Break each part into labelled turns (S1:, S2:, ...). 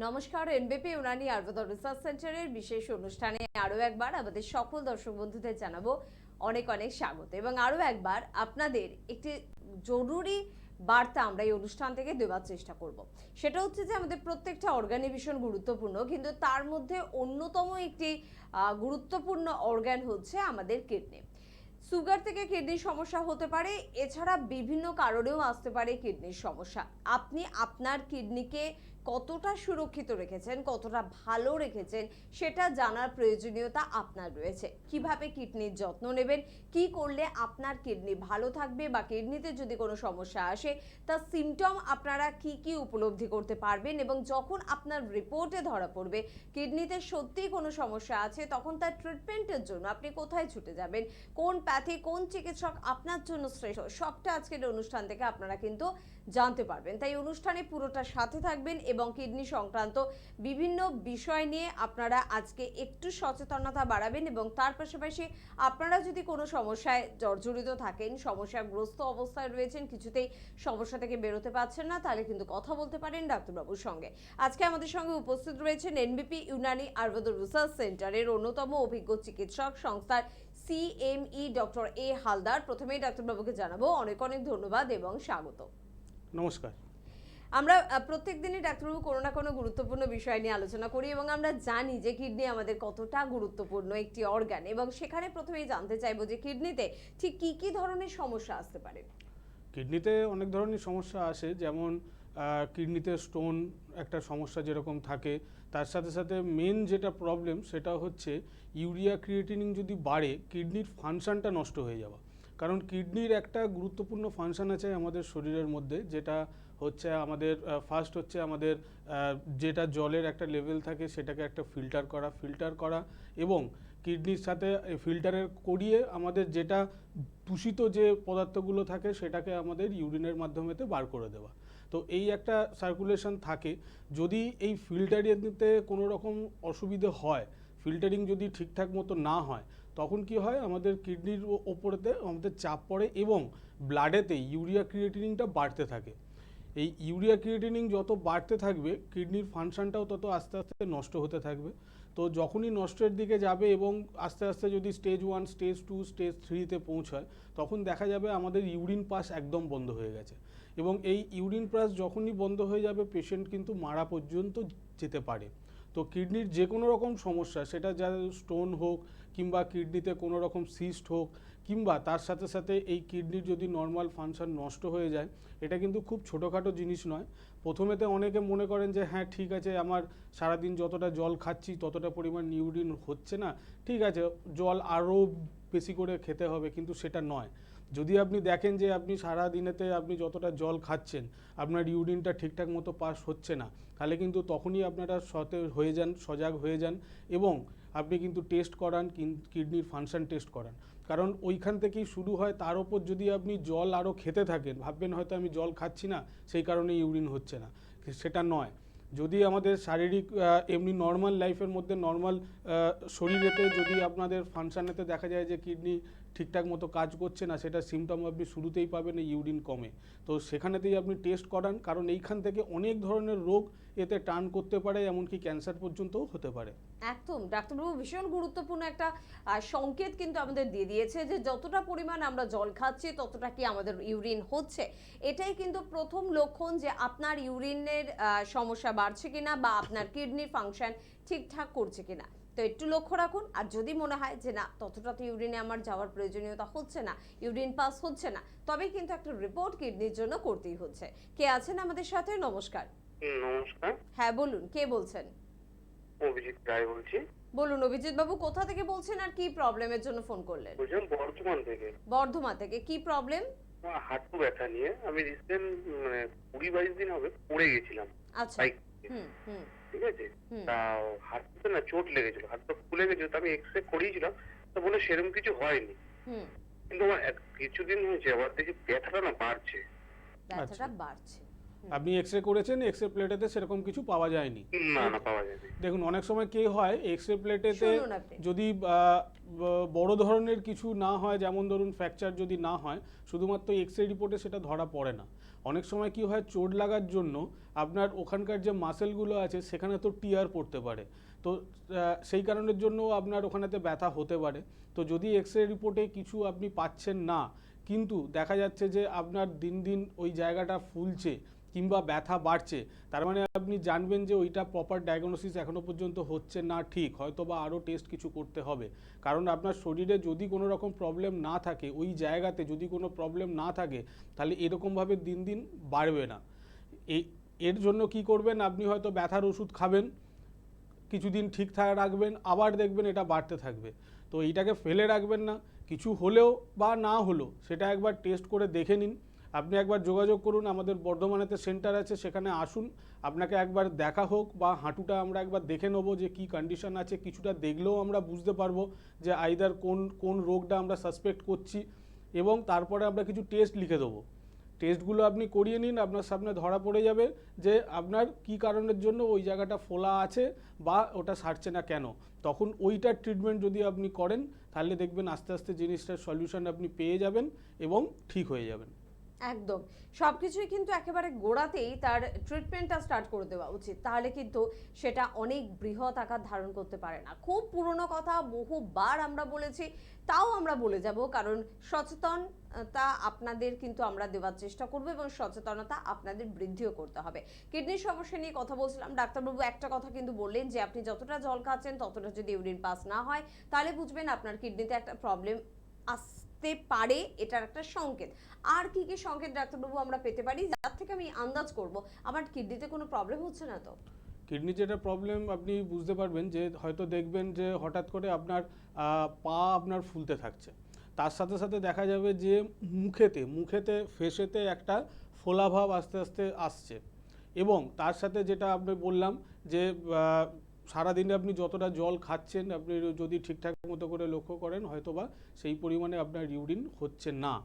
S1: নমস্কার, এনবিপি ইউনানি আয়ুর্বেদ রিসার্চ সেন্টারের বিশেষ অনুষ্ঠানে আরও একবার আমাদের সকল দর্শক বন্ধুদের জানাবো অনেক অনেক স্বাগত। এবং আরও একবার আপনাদের একটি জরুরি বার্তা আমরা এই অনুষ্ঠান থেকে দেওয়ার চেষ্টা করব। সেটা হচ্ছে যে আমাদের প্রত্যেকটা অর্গানই ভীষণ গুরুত্বপূর্ণ, কিন্তু তার মধ্যে অন্যতম একটি গুরুত্বপূর্ণ অর্গান হচ্ছে আমাদের কিডনি। সুগার থেকে কিডনির সমস্যা হতে পারে, এছাড়া বিভিন্ন কারণেও আসতে পারে কিডনির সমস্যা। আপনি আপনার কিডনিকে কতটা সুরক্ষিত রেখেছেন, কতটা ভালো রেখেছেন, সেটা জানার প্রয়োজনীয়তা আপনার রয়েছে। কিভাবে কিডনির যত্ন নেবেন, কি করলে আপনার কিডনি ভালো থাকবে, বা কিডনিতে যদি কোনো সমস্যা আসে তার সিমটম আপনারা কি উপলব্ধি করতে পারবেন, এবং যখন আপনার রিপোর্টে ধরা পড়বে কিডনিতে সত্যিই কোনো সমস্যা আছে, তখন তার ট্রিটমেন্টের জন্য আপনি কোথায় ছুটে যাবেন, কোন প্যাথি, কোন চিকিৎসক আপনার জন্য শ্রেষ্ঠ, সবটা আজকের অনুষ্ঠান থেকে আপনারা কিন্তু জানতে পারবেন। তাই অনুষ্ঠানে পুরোটা সাথে থাকবেন এবং কিডনি সংক্রান্ত বিভিন্ন বিষয় নিয়ে আপনারা আজকে একটু সচেতনতা বাড়াবেন, এবং তার পাশাপাশি আপনারা যদি কোনো সমস্যায় জর্জরিত থাকেন, সমস্যাগ্রস্ত অবস্থায় রয়েছেন, কিছুতেই সমস্যা থেকে বেরোতে পারছেন না, তাহলে কিন্তু কথা বলতে পারেন ডাক্তারবাবুর সঙ্গে। আজকে আমাদের সঙ্গে উপস্থিত রয়েছেন এনবিপি ইউনানি আয়ুর্বেদ রিসার্চ সেন্টারের অন্যতম অভিজ্ঞ চিকিৎসক সংস্থার CME ডক্টর এ হালদার। প্রথমেই ডাক্তারবাবুকে জানাবো অনেক অনেক ধন্যবাদ এবং স্বাগত।
S2: নমস্কার।
S1: আমরা প্রত্যেক দিনই ডাক্তারবাবু কোনো না কোনো গুরুত্বপূর্ণ বিষয় নিয়ে আলোচনা করি, এবং আমরা জানি যে কিডনি আমাদের কতটা গুরুত্বপূর্ণ একটি অর্গান, এবং সেখানে প্রথমেই জানতে চাইবো যে কিডনিতে ঠিক কি ধরনের সমস্যা আসতে পারে।
S2: কিডনিতে অনেক ধরনের সমস্যা আসে, যেমন কিডনিতে স্টোন একটা সমস্যা যেরকম থাকে, তার সাথে সাথে মেন যেটা প্রবলেম সেটা হচ্ছে ইউরিয়া ক্রিয়েটিনিন যদি বাড়ে কিডনির ফাংশনটা নষ্ট হয়ে যাওয়া। কারণ কিডনির একটা গুরুত্বপূর্ণ ফাংশন আছে আমাদের শরীরের মধ্যে, যেটা হচ্ছে আমাদের ফার্স্ট হচ্ছে আমাদের যেটা জলের একটা লেভেল থাকে সেটাকে একটা ফিল্টার করা এবং কিডনির সাথে ফিল্টারের করিয়ে আমাদের যেটা দূষিত যে পদার্থগুলো থাকে সেটাকে আমাদের ইউরিনের মাধ্যমেতে বার করে দেওয়া। তো এই একটা সার্কুলেশন থাকে। যদি এই ফিল্টারিংতে কোনো রকম অসুবিধে হয়, ফিল্টারিং যদি ঠিকঠাক মতো না হয়, তখন কি হয়, আমাদের কিডনির ওপরেতে আমাদের চাপ পড়ে এবং ব্লাডেতে ইউরিয়া ক্রিয়েটিনিনটা বাড়তে থাকে। এই ইউরিয়া ক্রিয়েটিনিন যত বাড়তে থাকবে কিডনির ফাংশনটাও তত আস্তে আস্তে নষ্ট হতে থাকবে। তো যখনই নষ্টের দিকে যাবে এবং আস্তে আস্তে যদি স্টেজ 1, স্টেজ 2, স্টেজ 3-তে পৌঁছায়, তখন দেখা যাবে আমাদের ইউরিন পাস একদম বন্ধ হয়ে গেছে। এবং এই ইউরিন পাস যখনই বন্ধ হয়ে যাবে পেশেন্ট কিন্তু মারা পর্যন্ত যেতে পারে। তো কিডনির যে কোনো রকম সমস্যা, সেটা যা স্টোন হোক কিংবা কিডনিতে কোনো রকম সিস্ট হোক, কিংবা তার সাথে সাথে এই কিডনির যদি নর্মাল ফাংশন নষ্ট হয়ে যায়, এটা কিন্তু খুব ছোটোখাটো জিনিস নয়। প্রথমেতে অনেকে মনে করেন যে হ্যাঁ ঠিক আছে, আমার সারাদিন যতটা জল খাচ্ছি ততটা পরিমাণ ইউরিন হচ্ছে না, ঠিক আছে জল আরও বেশি করে খেতে হবে, কিন্তু সেটা নয়। যদি আপনি দেখেন যে আপনি সারা দিনেতে আপনি যতটা জল খাচ্ছেন আপনার ইউরিনটা ঠিকঠাক মতো পাস হচ্ছে না, তাহলে কিন্তু তখনই আপনারা সজাগ হয়ে যান এবং আপনি কিন্তু টেস্ট করান, কিডনির ফাংশন টেস্ট করান। কারণ ওইখান থেকেই শুরু হয়। তার ওপর যদি আপনি জল আরও খেতে থাকেন, ভাববেন হয়তো আমি জল খাচ্ছি না সেই কারণে ইউরিন হচ্ছে না, সেটা নয়। যদি আমাদের শারীরিক এমনি নর্মাল লাইফের মধ্যে নর্মাল শরীরেতে যদি আপনাদের ফাংশানেতে দেখা যায় যে কিডনি ঠিকঠাক মতো কাজ করছে না, সেটা সিমটম আপনি শুরুতেই পাবেন, ইউরিন কমে। তো সেখানেতেই আপনি টেস্ট করান, কারণ এইখান থেকে অনেক ধরনের রোগ এতে টার্ন করতে পারে, এমনকি ক্যান্সার পর্যন্তও হতে পারে।
S1: একদম ডাক্তারবাবু ভীষণ গুরুত্বপূর্ণ একটা সংকেত কিন্তু আমাদের দিয়ে দিয়েছে যে যতটা পরিমাণ আমরা জল খাচ্ছি ততটা কি আমাদের ইউরিন হচ্ছে। এটাই কিন্তু প্রথম লক্ষণ যে আপনার ইউরিনের সমস্যা বাড়ছে কিনা, বা আপনার কিডনির ফাংশন ঠিকঠাক করছে কিনা। তো একটু লক্ষ্য রাখুন, আর যদি মনে হয় যে না ততটা তো ইউরিনে আমার যাওয়ার প্রয়োজনীয়তা হচ্ছে না, ইউরিন পাস হচ্ছে না, তবে কিন্তু একটা রিপোর্ট কিডনির জন্য করতেই হচ্ছে। কে আছেন আমাদের সাথে? নমস্কার।
S3: নমস্কার।
S1: হ্যাঁ বলুন, কে বলছেন?
S3: অভিজিৎ রায় বলছি।
S1: বলুন অভিজিৎ বাবু, কোথা থেকে বলছেন আর কি প্রবলেমের জন্য ফোন করলেন?
S3: বলছিলাম বর্ধমান থেকে।
S1: বর্ধমান থেকে কি প্রবলেম?
S3: হাঁটু ব্যথা নিয়ে আমি রিসেন্ট 20-22 দিন হবে পড়ে গেছিলাম
S1: আচ্ছা।
S3: বাইক থেকে।
S1: হুম হুম
S3: ঠিক আছে, তা হাঁটুতে না চোট লেগেছিল, হাতটা ফুলে গেছিল। তো আমি এক্সরে করিয়েছিলাম, তো বলে সেরকম কিছু হয়নি।
S1: হুম।
S3: কিন্তু আমার কিছুদিন হয়েছে আবার দেখি ব্যথাটা না বাড়ছে।
S1: ব্যথাটা বাড়ছে।
S2: আপনি এক্সরে করেছেন, এক্সরে প্লেটেতে সেরকম কিছু পাওয়া যায়নি?
S3: না পাওয়া যায়নি।
S2: দেখুন, অনেক সময় কি হয়, এক্সরে প্লেটেতে
S1: শুনুন আপনি।
S2: যদি বড় ধরনের কিছু না হয়, যেমন ধরুন ফ্র্যাকচার যদি না হয়, শুধুমাত্র এক্সরে রিপোর্টে সেটা ধরা পড়ে না। অনেক সময় কি হয়, চোট লাগার জন্য আপনার ওখানকার যে মাসেলগুলো আছে সেখানে তো টিয়ার পড়তে পারে, তো সেই কারণের জন্য আপনার ওখানেতে ব্যথা হতে পারে। তো যদি এক্স রে রিপোর্টে কিছু আপনি পাচ্ছেন না, কিন্তু দেখা যাচ্ছে যে আপনার দিন দিন ওই জায়গাটা ফুলছে কিংবা ব্যথা বাড়ছে, তার মানে আপনি জানবেন যে ওইটা প্রপার ডায়াগনোসিস এখনো পর্যন্ত হচ্ছে না, ঠিক হয়তো বা আরও টেস্ট কিছু করতে হবে। কারণ আপনার শরীরে যদি কোনো রকম প্রবলেম না থাকে, ওই জায়গাতে যদি কোনো প্রবলেম না থাকে, তাহলে এরকমভাবে দিন দিন বাড়বে না। এর জন্য কি করবেন, আপনি হয়তো ব্যথার ওষুধ খাবেন, কিছুদিন ঠিকঠাক রাখবেন, আবার দেখবেন এটা বাড়তে থাকবে। তো এইটাকে ফেলে রাখবেন না, কিছু হলেও বা না হলো সেটা একবার টেস্ট করে দেখে নিন। আপনি একবার যোগাযোগ করুন, আমাদের বর্ধমানেতে সেন্টার আছে, সেখানে আসুন, আপনাকে একবার দেখা হোক, বা হাঁটুটা আমরা একবার দেখে নেবো যে কী কন্ডিশন আছে, কিছুটা দেখলেও আমরা বুঝতে পারবো যে আইদার কোন রোগটা আমরা সাসপেক্ট করছি, এবং তারপরে আমরা কিছু টেস্ট লিখে দেবো। টেস্টগুলো আপনি করিয়ে নিন, আপনার সামনে ধরা পড়ে যাবে যে আপনার কি কারণের জন্য ওই জায়গাটা ফোলা আছে বা ওটা সারছে না কেন। তখন ওইটার ট্রিটমেন্ট যদি আপনি করেন, তাহলে দেখবেন আস্তে আস্তে জিনিসটার সলিউশন আপনি পেয়ে যাবেন এবং ঠিক হয়ে যাবেন।
S1: একদম, সবকিছুই কিন্তু একেবারে গোড়াতেই তার ট্রিটমেন্টটা স্টার্ট করে দেওয়া উচিত, তাহলে কিন্তু সেটা অনেক বৃহৎ আকার ধারণ করতে পারে না। খুব পুরনো কথা, বহুবার আমরা বলেছি, তাও আমরা বলে যাব, কারণ সচেতনতা আপনাদের কিন্তু আমরা দেওয়ার চেষ্টা করব এবং সচেতনতা আপনাদের বৃদ্ধিও করতে হবে। কিডনির সমস্যা নিয়ে কথা বলছিলাম, ডাক্তারবাবু একটা কথা কিন্তু বললেন যে আপনি যতটা জল খাচ্ছেন ততটা যদি ইউরিন পাস না হয়, তাহলে বুঝবেন আপনার কিডনিতে একটা প্রবলেম আসতে পারে, এটার একটা সংকেত। আর কি কি সংকেত ডাক্তারবাবু আমরা পেতে পারি, যার থেকে আমি আন্দাজ করব আমার কিডনিতে কোনো প্রবলেম হচ্ছে না? তো
S2: কিডনি যেটা প্রবলেম আপনি বুঝতে পারবেন যে হয়তো দেখবেন যে হঠাৎ করে আপনার পা আপনার ফুলতে থাকছে, তার সাথে সাথে দেখা যাবে যে মুখেতে ফেসেতে একটা ফোলাভাব আস্তে আস্তে আসছে, এবং তার সাথে যেটা আপনি বললাম যে সারাদিনে আপনি যতটা জল খাচ্ছেন, আপনি যদি ঠিকঠাক মতো করে লক্ষ্য করেন, হয়তোবা সেই পরিমাণে আপনার ইউরিন হচ্ছে না।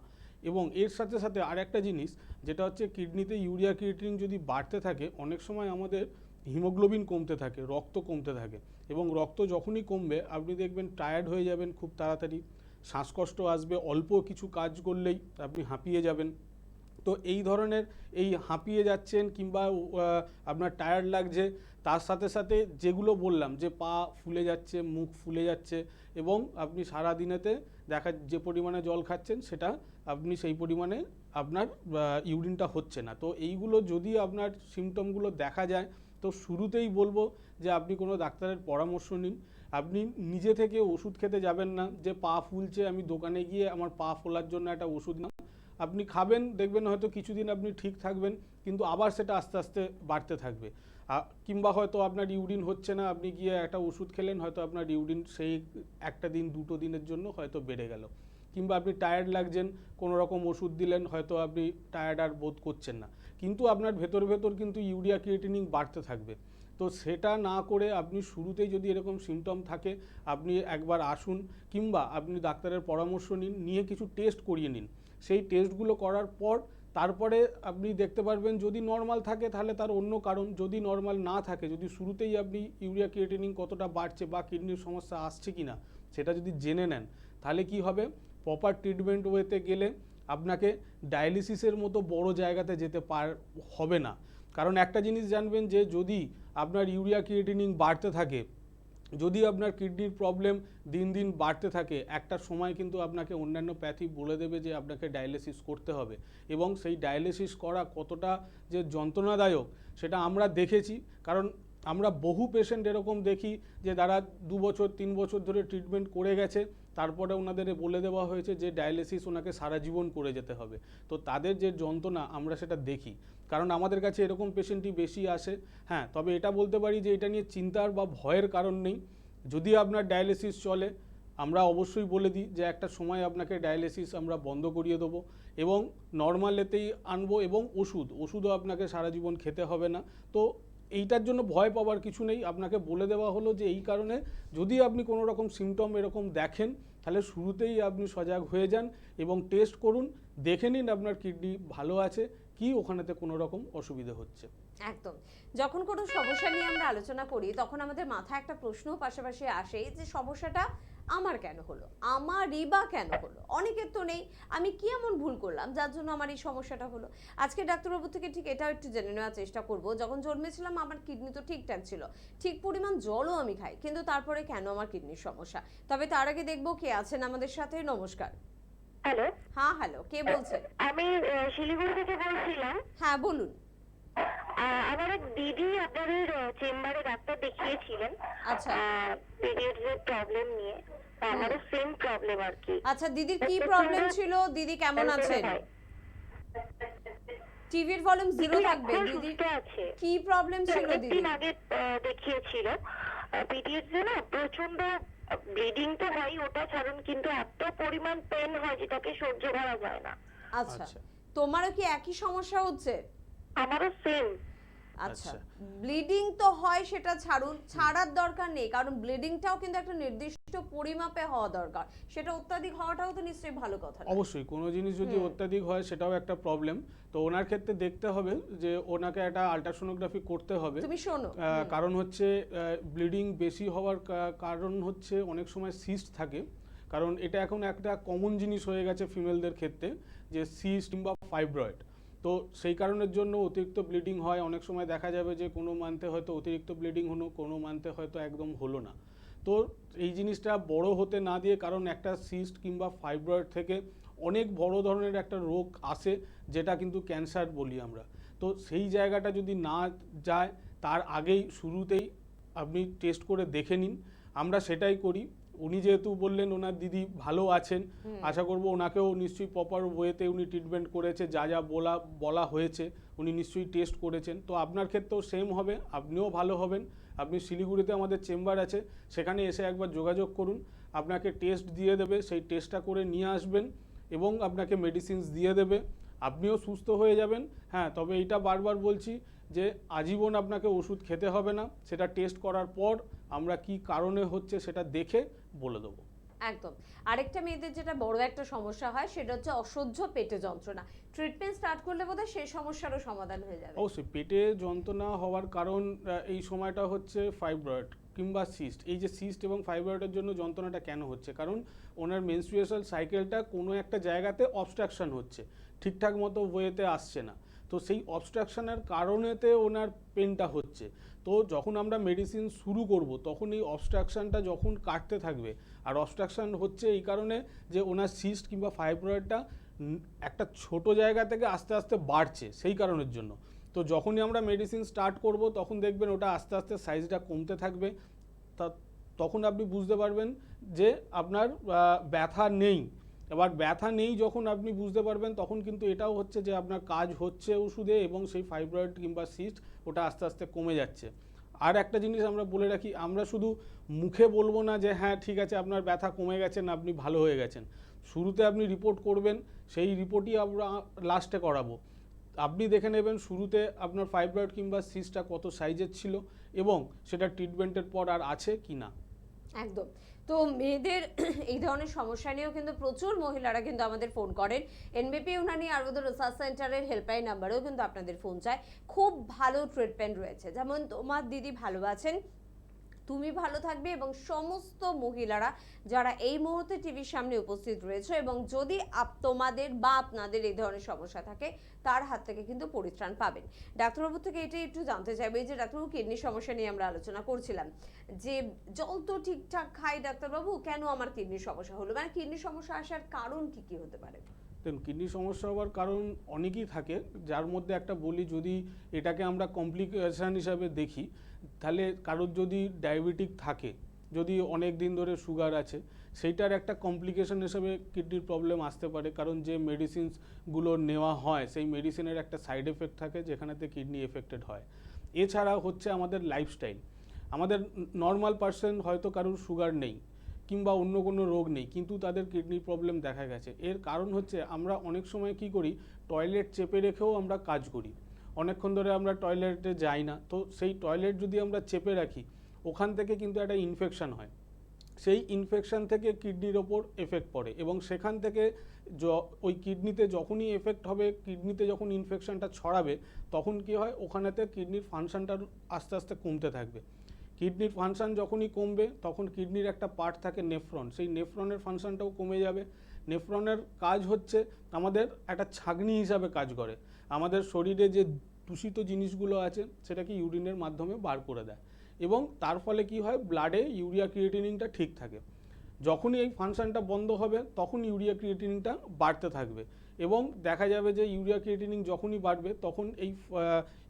S2: এবং এর সাথে সাথে আর একটা জিনিস যেটা হচ্ছে, কিডনিতে ইউরিয়া ক্রিয়েটিনিন যদি বাড়তে থাকে, অনেক সময় আমাদের হিমোগ্লোবিন কমতে থাকে, রক্ত কমতে থাকে, এবং রক্ত যখনই কমবে আপনি দেখবেন টায়ার্ড হয়ে যাবেন খুব তাড়াতাড়ি, শ্বাসকষ্ট আসবে, অল্প কিছু কাজ করলেই আপনি হাঁপিয়ে যাবেন। তো এই ধরনের এই হাঁপিয়ে যাচ্ছেন কিংবা আপনার টায়ার্ড লাগছে, তার সাথে সাথে যেগুলো বললাম যে পা ফুলে যাচ্ছে, মুখ ফুলে যাচ্ছে, এবং আপনি সারা দিনেতে যে পরিমাণে জল খাচ্ছেন সেটা আপনি সেই পরিমাণে আপনার ইউরিনটা হচ্ছে না। তো এইগুলো যদি আপনার সিমটমগুলো দেখা যায়, তো শুরুতেই বলবো যে আপনি কোনো ডাক্তারের পরামর্শ নিন। আপনি নিজে থেকে ওষুধ খেতে যাবেন না যে পা ফুলছে আমি দোকানে গিয়ে আমার পা ফোলার জন্য একটা ওষুধ না, আপনি খাবেন, দেখবেন হয়তো কিছুদিন আপনি ঠিক থাকবেন, কিন্তু আবার সেটা আস্তে আস্তে বাড়তে থাকবে। কিংবা হয়তো আপনার ইউরিন হচ্ছে না, আপনি গিয়ে একটা ওষুধ খেলেন, হয়তো আপনার ইউরিন সেই একটা দিন দুটো দিনের জন্য হয়তো বেড়ে গেল। কিংবা আপনি টায়ার্ড লাগছেন, কোনো রকম ওষুধ দিলেন, হয়তো আপনি টায়ার্ড আর বোধ করছেন না, কিন্তু আপনার ভেতর কিন্তু ইউরিয়া ক্রিয়েটিনিন বাড়তে থাকবে। তো সেটা না করে আপনি শুরুতেই যদি এরকম সিমটম থাকে, আপনি একবার আসুন, কিংবা আপনি ডাক্তারের পরামর্শ নিয়ে কিছু টেস্ট করিয়ে নিন। সেই টেস্টগুলো করার পর তারপরে আপনি দেখতে পারবেন, যদি নর্মাল থাকে তাহলে তার অন্য কারণ, যদি নর্মাল না থাকে, যদি শুরুতেই আপনি ইউরিয়া ক্রিয়েটিনিন কতটা বাড়ছে বা কিডনির সমস্যা আসছে কিনা সেটা যদি জেনে নেন, তাহলে কি হবে, প্রপার ট্রিটমেন্ট ওয়েতে গেলে আপনাকে ডায়ালিসিসের মতো বড় জায়গাতে যেতে হবে না। কারণ একটা জিনিস জানবেন যে যদি আপনার ইউরিয়া ক্রিয়েটিনিন বাড়তে থাকে, যদি আপনার কিডনির প্রবলেম দিন দিন বাড়তে থাকে, একটা সময় কিন্তু আপনাকে অন্যান্য প্যাথি বলে দেবে যে আপনাকে ডায়ালিসিস করতে হবে, এবং সেই ডায়ালিসিস করা কতটা যে যন্ত্রণাদায়ক সেটা আমরা দেখেছি। কারণ আমরা বহু পেশেন্ট এরকম দেখি যে তারা 2 বছর 3 বছর ধরে ট্রিটমেন্ট করে গেছে, তারপরে ওনাদের বলে দেওয়া হয়েছে যে ডায়ালিসিস ওনাকে সারা জীবন করে যেতে হবে। তো তাদের যে যন্ত্রণা আমরা সেটা দেখি, কারণ আমাদের কাছে এরকম পেশেন্টই বেশি আসে। হ্যাঁ, তবে এটা বলতে পারি যে এটা নিয়ে চিন্তার বা ভয়ের কারণ নেই। যদি আপনার ডায়ালিসিস চলে, আমরা অবশ্যই বলে দিই যে একটা সময় আপনাকে ডায়ালিসিস আমরা বন্ধ করিয়ে দেবো এবং নর্মাল এতেই আনবো, এবং ওষুধও আপনাকে সারা জীবন খেতে হবে না। তো এইটার জন্য ভয় পাওয়ার কিছু নেই। আপনাকে বলে দেওয়া হলো যে এই কারণে যদি আপনি কোনো রকম সিমটম এরকম দেখেন, তাহলে শুরুতেই আপনি সজাগ হয়ে যান এবং টেস্ট করুন, দেখে নিন আপনার কিডনি ভালো আছে কি ওখানেতে কোনো রকম অসুবিধা হচ্ছে।
S1: একদম, যখন কোনো সমস্যা নিয়ে আমরা আলোচনা করি তখন আমাদের মাথায় একটা প্রশ্ন পাশাপাশি আসে যে সমস্যাটা আমার কেন হলো, আমারই বা কেন হলো, অনেকের তো নেই, আমি কি এমন ভুল করলাম যার জন্য আমার এই সমস্যাটা হলো। আজকে ডাক্তারবাবু থেকে ঠিক এটাও একটু জেনে নেওয়ার চেষ্টা করব, যখন জন্মেছিলাম আমার কিডনি তো ঠিকঠাক ছিল, ঠিক পরিমাণ জলও আমি খাই, কিন্তু তারপরে কেন আমার কিডনির সমস্যা। তবে তার আগে দেখবো কে আছেন আমাদের সাথে। নমস্কার।
S4: হ্যালো,
S1: হ্যাঁ হ্যালো, কে বলছেন?
S4: আমি শিলিগুড়ি থেকে বলছিলাম।
S1: হ্যাঁ বলুন।
S4: আমার এক দিদি আপনাদের চেম্বারে ডাক্তার দেখিয়েছিলেন
S1: আচ্ছা
S4: পিরিয়ডস এর প্রবলেম নিয়ে। আমারও সেম প্রবলেম আর কি।
S1: আচ্ছা, দিদির কি প্রবলেম ছিল, দিদি কেমন আছেন?
S4: হয়।
S1: টিভির ভলিউম জিরো
S4: দিদি
S1: থাকবে।
S4: এখন
S1: দিদি
S4: সুস্থ আছে।
S1: কি প্রবলেম ছিল দিদি?
S4: দিন আগে দেখিয়েছিল। পিরিয়ডস এ না প্রচন্ড ব্লিডিং তো হয়, ওটা ছাড়ুন, কিন্তু এত পরিমাণ পেন হয় যেটাকে সহ্য করা যায় না।
S1: আচ্ছা,
S2: আচ্ছা।
S1: তোমারও কি একই সমস্যা হচ্ছে?
S4: আমারও সেম।
S1: আচ্ছা,
S2: আচ্ছা।
S1: ব্লিডিং তো হয়, সেটা ছাড়ুন, ছাড়ার দরকার নেই, কারণ ব্লিডিংটাও কিন্তু একটা নির্দিষ্ট পরিমাপে হওয়া দরকার, সেটা অত্যাধিক হওয়াটাও তো নিশ্চয়ই ভালো কথা না।
S2: অবশ্যই কোনো জিনিস যদি অত্যাধিক হয় সেটাও একটা প্রবলেম। তো ওনার ক্ষেত্রে দেখতে হবে যে ওনাকে একটা আল্ট্রাসোনোগ্রাফি করতে হবে।
S1: তুমি শোনো,
S2: কারণ হচ্ছে ব্লিডিং বেশি হওয়ার কারণ হচ্ছে অনেক সময় সিস্ট থাকে, কারণ এটা এখন একটা কমন জিনিস হয়ে গেছে ফিমেলদের ক্ষেত্রে, যে সিস্ট কিংবা ফাইব্রয়েড। তো সেই কারণের জন্য অতিরিক্ত ব্লিডিং হয়। অনেক সময় দেখা যাবে যে কোনো মান্থে হয়তো অতিরিক্ত ব্লিডিং হলো, কোনো মান্থে হয়তো একদম হলো না। তো এই জিনিসটা বড় হতে না দিয়ে, কারণ একটা সিস্ট কিংবা ফাইব্রয়েড থেকে অনেক বড় ধরনের একটা রোগ আসে, যেটা কিন্তু ক্যান্সার বলি আমরা। তো সেই জায়গাটা যদি না যায়, তার আগেই শুরুতেই আপনি টেস্ট করে দেখে নিন। আমরা সেটাই করি। উনি যেহেতু বললেন ওনার দিদি ভালো আছেন, আশা করব ওনাকেও নিশ্চয়ই প্রপার ওয়েতে উনি ট্রিটমেন্ট করেছে, যা যা বলা হয়েছে উনি নিশ্চয়ই টেস্ট করেছেন। তো আপনার ক্ষেত্রেও সেম হবে, আপনিও ভালো হবেন। আপনি শিলিগুড়িতে আমাদের চেম্বার আছে, সেখানে এসে একবার যোগাযোগ করুন, আপনাকে টেস্ট দিয়ে দেবে, সেই টেস্টটা করে নিয়ে আসবেন এবং আপনাকে মেডিসিনস দিয়ে দেবে, আপনিও সুস্থ হয়ে যাবেন। হ্যাঁ, তবে এইটা বারবার বলছি যে আজীবন আপনাকে ওষুধ খেতে হবে না, সেটা টেস্ট করার পর আমরা কি কারণে হচ্ছে সেটা দেখে বলে দেবো।
S1: একদম। আরেকটা মেয়েদের যেটা বড় একটা সমস্যা হয়, সেটা হচ্ছে অসহ্য পেটে যন্ত্রণা। ট্রিটমেন্ট স্টার্ট করলে বোধহয় সেই সমস্যারও সমাধান হয়ে যাবে।
S2: অবশ্যই পেটে যন্ত্রণা হওয়ার কারণ এই সময়টা হচ্ছে ফাইব্রয়েড কিংবা সিস্ট। এই যে সিস্ট এবং ফাইব্রয়েডের জন্য যন্ত্রণাটা কেন হচ্ছে, কারণ ওনার মেনস্ট্রুয়েশন সাইকেলটা কোনো একটা জায়গাতে অবস্ট্রাকশন হচ্ছে, ঠিকঠাক মতো ওয়েতে আসছে না। তো সেই অবস্ট্রাকশনের কারণেতে ওনার পেনটা হচ্ছে। তো যখন আমরা মেডিসিন শুরু করব, তখন এই অবস্ট্রাকশনটা যখন কাটতে থাকবে, আর অবস্ট্রাকশন হচ্ছে এই কারণে যে ওনার সিস্ট কিংবা ফাইব্রয়েডটা একটা ছোট জায়গা থেকে আস্তে আস্তে বাড়ছে, সেই কারণের জন্য। তো যখনই আমরা মেডিসিন স্টার্ট করব, তখন দেখবেন ওটা আস্তে আস্তে সাইজটা কমতে থাকবে। তখন আপনি বুঝতে পারবেন যে আপনার ব্যথা নেই। এবার ব্যথা নেই যখন আপনি বুঝতে পারবেন, তখন কিন্তু এটাও হচ্ছে যে আপনার কাজ হচ্ছে ওষুধে, এবং সেই ফাইব্রয়েড কিংবা সিস্ট ওটা আস্তে আস্তে কমে যাচ্ছে। আর একটা জিনিস আমরা বলে রাখি, আমরা শুধু মুখে বলবো না যে হ্যাঁ ঠিক আছে আপনার ব্যথা কমে গেছেন, আপনি ভালো হয়ে গেছেন। শুরুতে আপনি রিপোর্ট করবেন, সেই রিপোর্টই আমরা লাস্টে করাবো। আপনি দেখে নেবেন শুরুতে আপনার ফাইব্রয়েড কিংবা সিস্টটা কত সাইজের ছিল, এবং সেটা ট্রিটমেন্টের পর আর আছে কি না।
S1: একদম। তো মেয়েদের এই ধরনের সমস্যা নিয়েও কিন্তু প্রচুর মহিলারা কিন্তু আমাদের ফোন করেন। এনবিপি ইউনানি আয়ুর্বেদ রিসার্চ সেন্টারের হেল্পলাইন নাম্বারেও কিন্তু আপনাদের ফোন চায়। খুব ভালো ট্রিটমেন্ট রয়েছে, যেমন তোমার দিদি ভালো আছেন, তুমি ভালো থাকবে, এবং সমস্ত মহিলারা যারা এই মুহূর্তে টিভির সামনে উপস্থিত রয়েছে, এবং যদি তোমাদের বা আপনাদের এই ধরনের সমস্যা থাকে, তার হাত থেকে কিন্তু পরিত্রাণ পাবেন। ডাক্তারবাবু থেকে এটাই একটু জানতে চাইবো, এই যে ডাক্তারবাবু কিডনির সমস্যা নিয়ে আমরা আলোচনা করছিলাম, যে জল তো ঠিকঠাক খাই ডাক্তারবাবু, কেন আমার কিডনির সমস্যা হলো, মানে কিডনির সমস্যা আসার কারণ কি কি হতে পারে?
S2: দেখুন, কিডনি সমস্যা হওয়ার কারণ অনেকই থাকে, যার মধ্যে একটা বলি, যদি এটাকে আমরা কমপ্লিকেশান হিসাবে দেখি, তাহলে কারোর যদি ডায়াবেটিক থাকে, যদি অনেক দিন ধরে সুগার আছে, সেইটার একটা কমপ্লিকেশন হিসেবে কিডনির প্রবলেম আসতে পারে, কারণ যে মেডিসিনসগুলো নেওয়া হয় সেই মেডিসিনের একটা সাইড এফেক্ট থাকে, যেখানেতে কিডনি এফেক্টেড হয়। এছাড়া হচ্ছে আমাদের লাইফস্টাইল। আমাদের নর্মাল পার্সন হয়তো কারোর সুগার নেই কিংবা অন্য কোনো রোগ নেই, কিন্তু তাদের কিডনির প্রবলেম দেখা গেছে। এর কারণ হচ্ছে আমরা অনেক সময় কি করি, টয়লেট চেপে রেখেও আমরা কাজ করি, অনেকক্ষণ ধরে আমরা টয়লেটে যাই না। তো সেই টয়লেট যদি আমরা চেপে রাখি, ওখান থেকে কিন্তু একটা ইনফেকশন হয়, সেই ইনফেকশন থেকে কিডনির ওপর এফেক্ট পড়ে, এবং সেখান থেকে ওই কিডনিতে যখনই এফেক্ট হবে, কিডনিতে যখন ইনফেকশনটা ছড়াবে, তখন কি হয়, ওখানেতে কিডনির ফাংশনটা আস্তে আস্তে কমতে থাকবে। কিডনির ফাংশন যখনই কমবে তখন কিডনির একটা পার্ট থাকে নেফ্রন, সেই নেফ্রনের ফাংশনটাও কমে যাবে। নেফ্রনের কাজ হচ্ছে আমাদের একটা ছাঁকনি হিসাবে কাজ করে, আমাদের শরীরে যে দূষিত জিনিসগুলো আছে সেটাকে ইউরিনের মাধ্যমে বার করে দেয়, এবং তার ফলে কি হয়, ব্লাডে ইউরিয়া ক্রিয়েটিনিনটা ঠিক থাকে। যখনই এই ফাংশনটা বন্ধ হবে তখন ইউরিয়া ক্রিয়েটিনিনটা বাড়তে থাকবে, এবং দেখা যাবে যে ইউরিয়া ক্রিয়েটিনিন যখনই বাড়বে তখন এই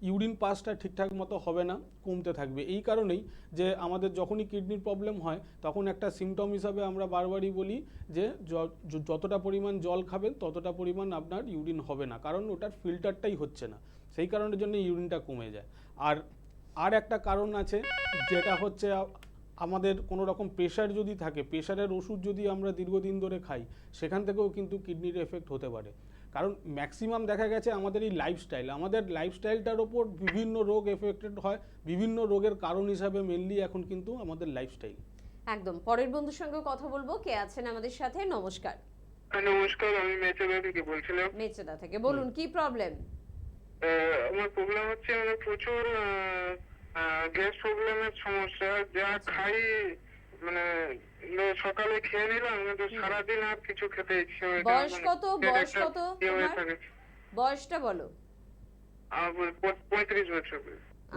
S2: ইউরিন পাসটা ঠিকঠাক মতো হবে না, কমতে থাকবে। এই কারণেই যে আমাদের যখনই কিডনির প্রবলেম হয় তখন একটা সিমটম হিসাবে আমরা বারবারই বলি যে যতটা পরিমাণ জল খাবেন ততটা পরিমাণ আপনার ইউরিন হবে না, কারণ ওটার ফিল্টারটাই হচ্ছে না, সেই কারণের জন্য ইউরিনটা কমে যায়। আর একটা কারণ আছে, যেটা হচ্ছে আমাদের কোনো রকম প্রেশার যদি থাকে, প্রেশারের ওষুধ যদি আমরা দীর্ঘদিন ধরে খাই, সেখান থেকেও কিন্তু কিডনির এফেক্ট হতে পারে। কারণ ম্যাক্সিমাম দেখা গেছে আমাদের এই আমাদের লাইফস্টাইলটার ওপর বিভিন্ন রোগ এফেক্টেড হয়, বিভিন্ন রোগের কারণ হিসাবে মেনলি এখন কিন্তু আমাদের লাইফস্টাইল।
S1: একদম। পরের বন্ধুর সঙ্গে কথা বলবো, কে আছেন আমাদের সাথে? নমস্কার।
S3: নমস্কার, আমি মেচেদা থেকে বলছিলাম।
S1: মেচেদা থেকে বলুন, কি প্রবলেম?
S3: আমার প্রবলেম হচ্ছে মানে প্রচুর গ্যাস প্রবলেমের সমস্যা। যা খাই মানে সকালে খেয়ে নিলাম, কিন্তু সারাদিন আর কিছু খেতে ইচ্ছে হয় না।
S1: বয়স কত? বয়স কত তোমার?
S3: থাকে।
S1: বয়সটা বলো।
S3: আমার 35 বছর।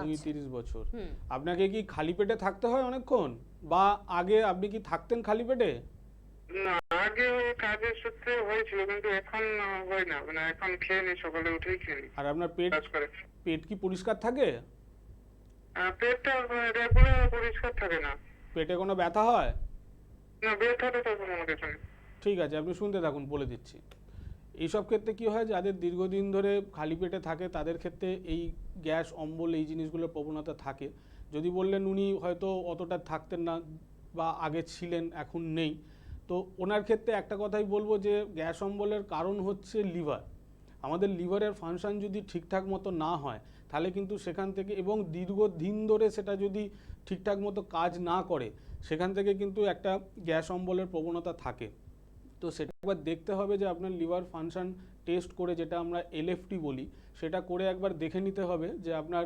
S2: 30 বছর।
S1: হুম।
S2: আপনাকে কি খালি পেটে থাকতে হয় অনেকক্ষণ, বা আগে আপনি কি থাকতেন খালি পেটে?
S3: না, আগে ওই কাজের সূত্রে হয়েছিল, কিন্তু এখন হয় না, মানে এখন খেয়ে নি, সকালে উঠেই খেয়ে নি।
S2: আর আপনার পেট
S3: কাজ করে
S2: পেট কি পরিষ্কার থাকে?
S3: পেটটা রেগুলার পরিষ্কার থাকে না।
S2: পেটে কোনো ব্যথা হয়?
S3: না, ব্যথাটা তখন আমার কাছে নেই।
S2: ঠিক আছে, আপনি শুনতে থাকুন, বলে দিচ্ছি। এইসব ক্ষেত্রে কি হয়, যাদের দীর্ঘদিন ধরে খালি পেটে থাকে তাদের ক্ষেত্রে এই গ্যাস, অম্বল, এই জিনিসগুলোর প্রবণতা থাকে। যদি বললেন উনি হয়তো অতটা থাকতেন না বা আগে ছিলেন এখন নেই, তো ওনার ক্ষেত্রে একটা কথাই বলবো যে গ্যাস অম্বলের কারণ হচ্ছে লিভার। আমাদের লিভারের ফাংশন যদি ঠিকঠাক মতো না হয় তাহলে কিন্তু সেখান থেকে, এবং দীর্ঘদিন ধরে সেটা যদি ঠিকঠাক মতো কাজ না করে, সেখান থেকে কিন্তু একটা গ্যাস অম্বলের প্রবণতা থাকে। তো সেটা একবার দেখতে হবে যে আপনার লিভার ফাংশন টেস্ট করে, যেটা আমরা এলএফটি বলি, সেটা করে একবার দেখে নিতে হবে যে আপনার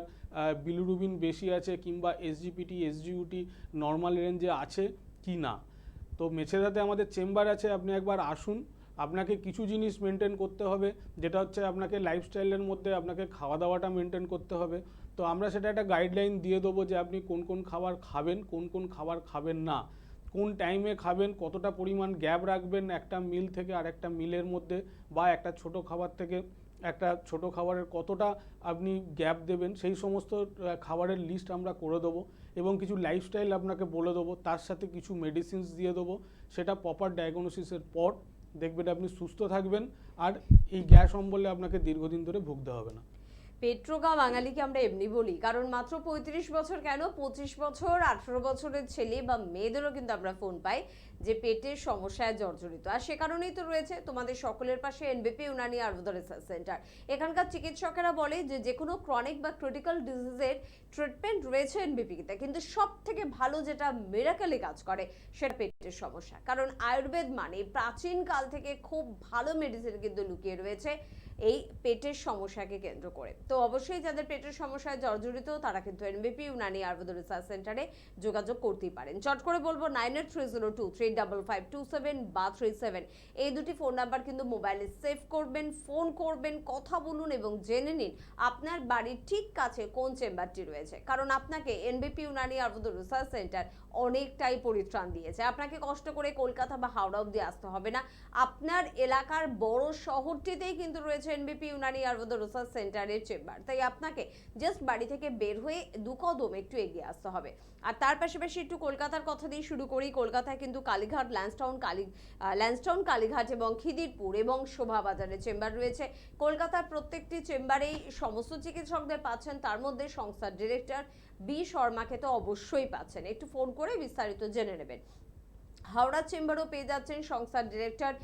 S2: বিলিরুবিন বেশি আছে কিংবা এসজিপিটি, এসজিউটি নর্মাল রেঞ্জে আছে কি না। তো মেছেদাতে আমাদের চেম্বার আছে, আপনি একবার আসুন। আপনাকে কিছু জিনিস মেনটেন করতে হবে, যেটা হচ্ছে আপনাকে লাইফস্টাইলের মধ্যে আপনাকে খাওয়া দাওয়াটা মেনটেন করতে হবে। তো আমরা সেটা একটা গাইডলাইন দিয়ে দেবো যে আপনি কোন কোন খাবার খাবেন, কোন কোন খাবার খাবেন না, কোন টাইমে খাবেন, কতটা পরিমাণ গ্যাপ রাখবেন একটা মিল থেকে আরেকটা মিলের মধ্যে, বা একটা ছোট খাবার থেকে একটা ছোট খাবারের কতটা আপনি গ্যাপ দেবেন, সেই সমস্ত খাবারের লিস্ট আমরা করে দেবো, এবং কিছু লাইফস্টাইল আপনাকে বলে দেবো, তার সাথে কিছু মেডিসিনস দিয়ে দেবো। সেটা প্রপার ডায়াগনোসিসের পর দেখবেন আপনি সুস্থ থাকবেন, আর এই গ্যাস অম্বলে আপনাকে দীর্ঘদিন ধরে ভুগতে হবে না।
S1: পেট্রোকা বাঙালিকে আমরা এমনি বলি, কারণ মাত্র 35 বছর কেন, 25 বছর, 18 বছরের ছেলে বা মেয়েদেরও কিন্তু আমরা ফোন পাই যে পেটের সমস্যায় জর্জরিত। আর সে কারণেই তো রয়েছে তোমাদের সকলের পাশে এনবিপি ইউনানি আয়ুর্বেদ রিসার্চ সেন্টার। এখানকার চিকিৎসকেরা বলে যে কোনো ক্রনিক বা ক্রিটিক্যাল ডিজিজের ট্রিটমেন্ট রয়েছে এনবিপিতে, কিন্তু সব থেকে ভালো যেটা মিরাকেলে কাজ করে সেটা পেটের সমস্যা। কারণ আয়ুর্বেদ মানে প্রাচীন কাল থেকে খুব ভালো মেডিসিন কিন্তু লুকিয়ে রয়েছে এই পেটের সমস্যাকে কেন্দ্র করে। তো অবশ্যই যাদের পেটের সমস্যায় জর্জরিত তারা কিন্তু এনবিপি ইউনানি আয়ুর্বেদ রিসার্চ সেন্টারে যোগাযোগ করতেই পারেন। চট করে বলবো 9830235527 বা 37, এই দুটি ফোন নাম্বার কিন্তু মোবাইলে সেভ করবেন, ফোন করবেন, কথা বলুন এবং জেনে নিন আপনার বাড়ির ঠিক কাছে কোন চেম্বারটি রয়েছে। কারণ আপনাকে এনবিপি ইউনানি আয়ুর্বেদ রিসার্চ সেন্টার অনেকটাই পরিত্রাণ দিয়েছে। আপনাকে কষ্ট করে কলকাতা বা হাওড়া অব্দি আসতে হবে না, আপনার এলাকার বড় শহরটিতেই কিন্তু রয়েছে এনবিপি ইউনানি আয়ুর্বেদ রিসার্চ সেন্টারের চেম্বার। তাই আপনাকে জাস্ট বাড়ি থেকে বের হয়ে দু কদম একটু এগিয়ে আসতে হবে। আর তার পাশাপাশি একটু কলকাতার কথা দিয়ে শুরু করি। কলকাতায় কিন্তু কালীঘাট, ল্যান্সটাউন, কালীঘাট এবং খিদিরপুর এবং শোভাবাজারে চেম্বার রয়েছে। কলকাতার প্রত্যেকটি চেম্বারেই সমস্ত চিকিৎসকদের পাচ্ছেন, তার মধ্যে সংস্থার ডিরেক্টর বি শর্মাকে তো অবশ্যই পাচ্ছেন। একটু ফোন করে বিস্তারিত জেনে নেবেন। হাওড়া চেম্বারও পেয়ে যাচ্ছেন সংস্থার ডিরেক্টর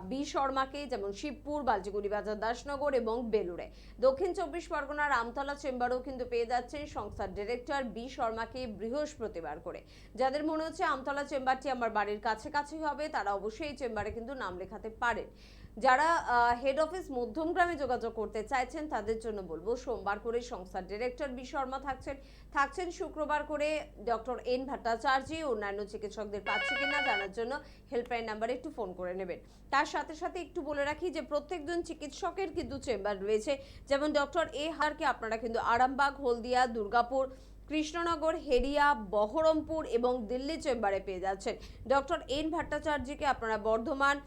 S1: বি শর্মাকে, যেমন শিবপুর, বালচিগুড়ি বাজার, দাসনগর এবং বেলুড়ে। দক্ষিণ 24 পরগনার আমতলা চেম্বারও কিন্তু পেয়ে যাচ্ছেন সংস্থার ডিরেক্টর বি শর্মাকে বৃহস্পতিবার করে। যাদের মনে হচ্ছে আমতলা চেম্বারটি আমার বাড়ির কাছাকাছি হবে, তারা অবশ্যই এই চেম্বারে কিন্তু নাম লেখাতে পারেন। যারা হেড অফিস মধ্যমগ্রামে যোগাযোগ করতে চাইছেন তাদের জন্য বলবো সোমবার করে সংস্থার ডিরেক্টর বি শর্মা থাকছেন শুক্রবার করে ডক্টর এন ভট্টাচার্য, অন্যান্য চিকিৎসকদের পাচ্ছে কিনা জানার জন্য হেল্পলাইন নাম্বারে একটু ফোন করে নেবেন। তার সাথে সাথে একটু বলে রাখি যে প্রত্যেকজন চিকিৎসকের কিন্তু চেম্বার রয়েছে, যেমন ডক্টর এ হারকে আপনারা কিন্তু আরামবাগ, হলদিয়া, দুর্গাপুর, কৃষ্ণনগর, হেরিয়া, বহরমপুর এবং দিল্লি চেম্বারে পেয়ে যাচ্ছেন। ডক্টর এন ভট্টাচার্যকে আপনারা বর্ধমান,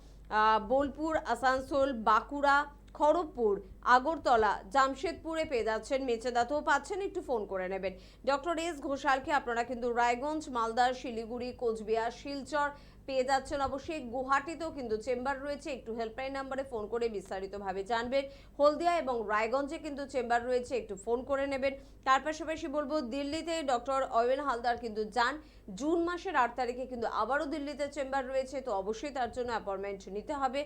S1: বোলপুর, আসানসোল, বাঁকুড়া, খড়গপুর, আগরতলা, জামশেদপুরে পেয়ে যাচ্ছেন, মেচেদাতেও পাচ্ছেন, একটু ফোন করে নেবেন। ডক্টর এস ঘোষালকে আপনারা কিন্তু রায়গঞ্জ, মালদা, শিলিগুড়ি, কোচবিহার, শিলচর পেয়ে যাচ্ছেন। অবশ্যই গুয়াহাটিতেও কিন্তু চেম্বার রয়েছে, একটু হেল্পলাইন নাম্বারে ফোন করে বিস্তারিতভাবে জানবেন। হলদিয়া এবং রায়গঞ্জে কিন্তু চেম্বার রয়েছে, একটু ফোন করে নেবেন। তার পাশাপাশি বলবো দিল্লিতে ডক্টর অয়ন হালদার কিন্তু যান, জুন মাসের 8 তারিখে কিন্তু আবারও দিল্লিতে চেম্বার রয়েছে, তো অবশ্যই তার জন্য অ্যাপয়েন্টমেন্ট নিতে হবে।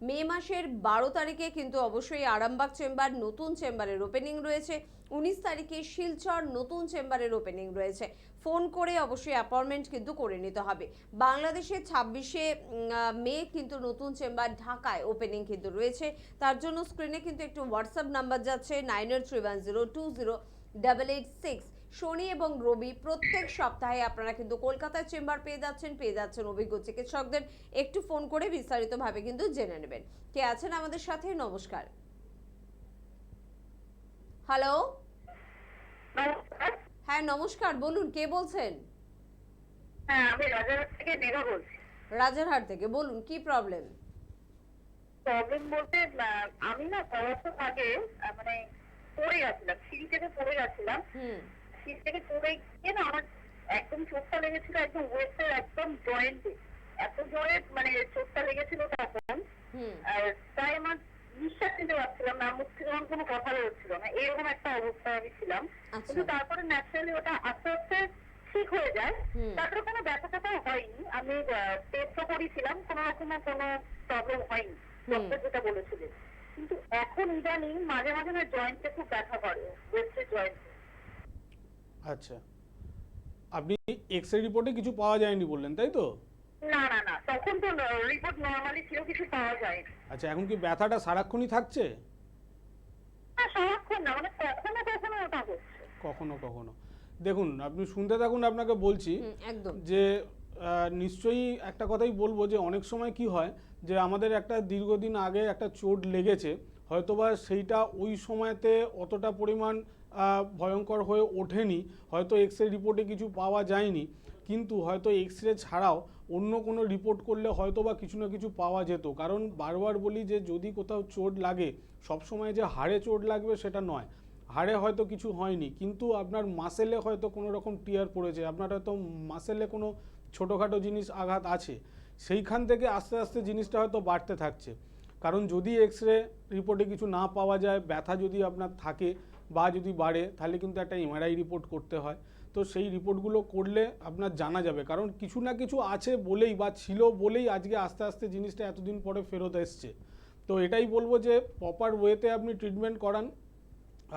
S1: মে মাসের 12 তারিখে কিন্তু অবশ্যই আরামবাগ চেম্বার নতুন চেম্বারের ওপেনিং রয়েছে। 19 তারিখে শিলচর নতুন চেম্বারের ওপেনিং রয়েছে। ফোন করে অবশ্যই অ্যাপয়েন্টমেন্ট কিন্তু করে নিতে হবে। বাংলাদেশে 26শে মে কিন্তু নতুন চেম্বার ঢাকায় ওপেনিং কিন্তু রয়েছে। তার জন্য স্ক্রিনে কিন্তু একটু হোয়াটসঅ্যাপ নাম্বার যাচ্ছে 9831020886। শনি এবং রবি প্রত্যেক সপ্তাহে আপনারা কিন্তু কলকাতায় চেম্বার পেয়ে যাচ্ছেন অভিজ্ঞ চিকিৎসকদের। একটু ফোন করে বিস্তারিতভাবে কিন্তু জেনে নেবেন। কে আছেন আমাদের সাথে? নমস্কার। হ্যালো, হ্যাঁ নমস্কার, বলুন কে বলছেন?
S4: হ্যাঁ, আমি রাজারহাট থেকে মেঘা বলছি।
S1: রাজারহাট থেকে বলুন, কি প্রবলেম?
S4: প্রবলেম বলতে আমি না কয়েকদিন আগে মানে পড়ে গেছিলাম, সিঁড়ি থেকে পড়ে গেছিলাম। সিঁড়ি থেকে পড়ে গিয়ে না আমার একদম চোটটা লেগেছিল, একদম ওয়েস্টের একদম জয়েন্টে এত জোরে মানে চোটটা লেগেছিল তখন। আর তাই আমার নিঃশ্বাস নিতে পারছিলাম না, মুখ থেকে আমার কোনো কথা বেরোচ্ছিল না, এরকম একটা অবস্থায় আমি ছিলাম। কিন্তু তারপরে ন্যাচারালি ওটা আস্তে আস্তে ঠিক হয়ে যায়। তারপরে কোনো ব্যথা ট্যাথা হয়নি, আমি টেস্টও করেছিলাম, কোনো রকমের কোনো প্রবলেম হয়নি ডক্টর যেটা বলেছিলেন। কিন্তু এখন ইদানিং মাঝে মাঝে না জয়েন্টে খুব ব্যথা করে, ওয়েস্টের জয়েন্টে।
S2: আচ্ছা, আপনি এক্স রে রিপোর্টে কিছু পাওয়া যায়নি বললেন, তাই তো?
S4: না না না, তখন তো রিপোর্ট নরমালি ছিল, কিছু পাওয়া যায়নি।
S2: আচ্ছা, এখন কি ব্যথাটা সারাক্ষণই থাকছে?
S4: না, সারাক্ষণ না, মানে কখনো কখনো ওটা হচ্ছে।
S2: কখনো কখনো। দেখুন, আপনি শুনতে থাকুন, আপনাকে বলছি
S1: একদম
S2: যে নিশ্চয়ই একটা কথাই বলবো যে অনেক সময় কি হয় যে আমাদের একটা দীর্ঘদিন আগে একটা চোট লেগেছে, হয়তোবা সেইটা ওই সময়তে অতটা পরিমাণ ভয়ঙ্কর হয়ে ওঠেনি, হয়তো এক্স রে রিপোর্টে কিছু পাওয়া যায়নি, কিন্তু হয়তো এক্স রে ছাড়াও অন্য কোনো রিপোর্ট করলে হয়তো বা কিছু না কিছু পাওয়া যেত। কারণ বারবার বলি যে যদি কোথাও চোট লাগে সবসময় যে হাড়ে চোট লাগবে সেটা নয়। হাড়ে হয়তো কিছু হয়নি, কিন্তু আপনার মাসেলে হয়তো কোনো রকম টিয়ার পড়েছে, আপনার হয়তো মাসেলে কোনো ছোটোখাটো জিনিস আঘাত আছে, সেইখান থেকে আস্তে আস্তে জিনিসটা হয়তো বাড়তে থাকছে। কারণ যদি এক্স রে রিপোর্টে কিছু না পাওয়া যায়, ব্যথা যদি আপনার থাকে বা যদি বাড়ে, তাহলে কিন্তু একটা এমআরআই রিপোর্ট করতে হয়। তো সেই রিপোর্টগুলো করলে আপনার জানা যাবে, কারণ কিছু না কিছু আছে বলেই বা ছিল বলেই আজকে আস্তে আস্তে জিনিসটা এতদিন পরে ফেরত এসছে। তো এটাই বলবো যে প্রপার ওয়েতে আপনি ট্রিটমেন্ট করান।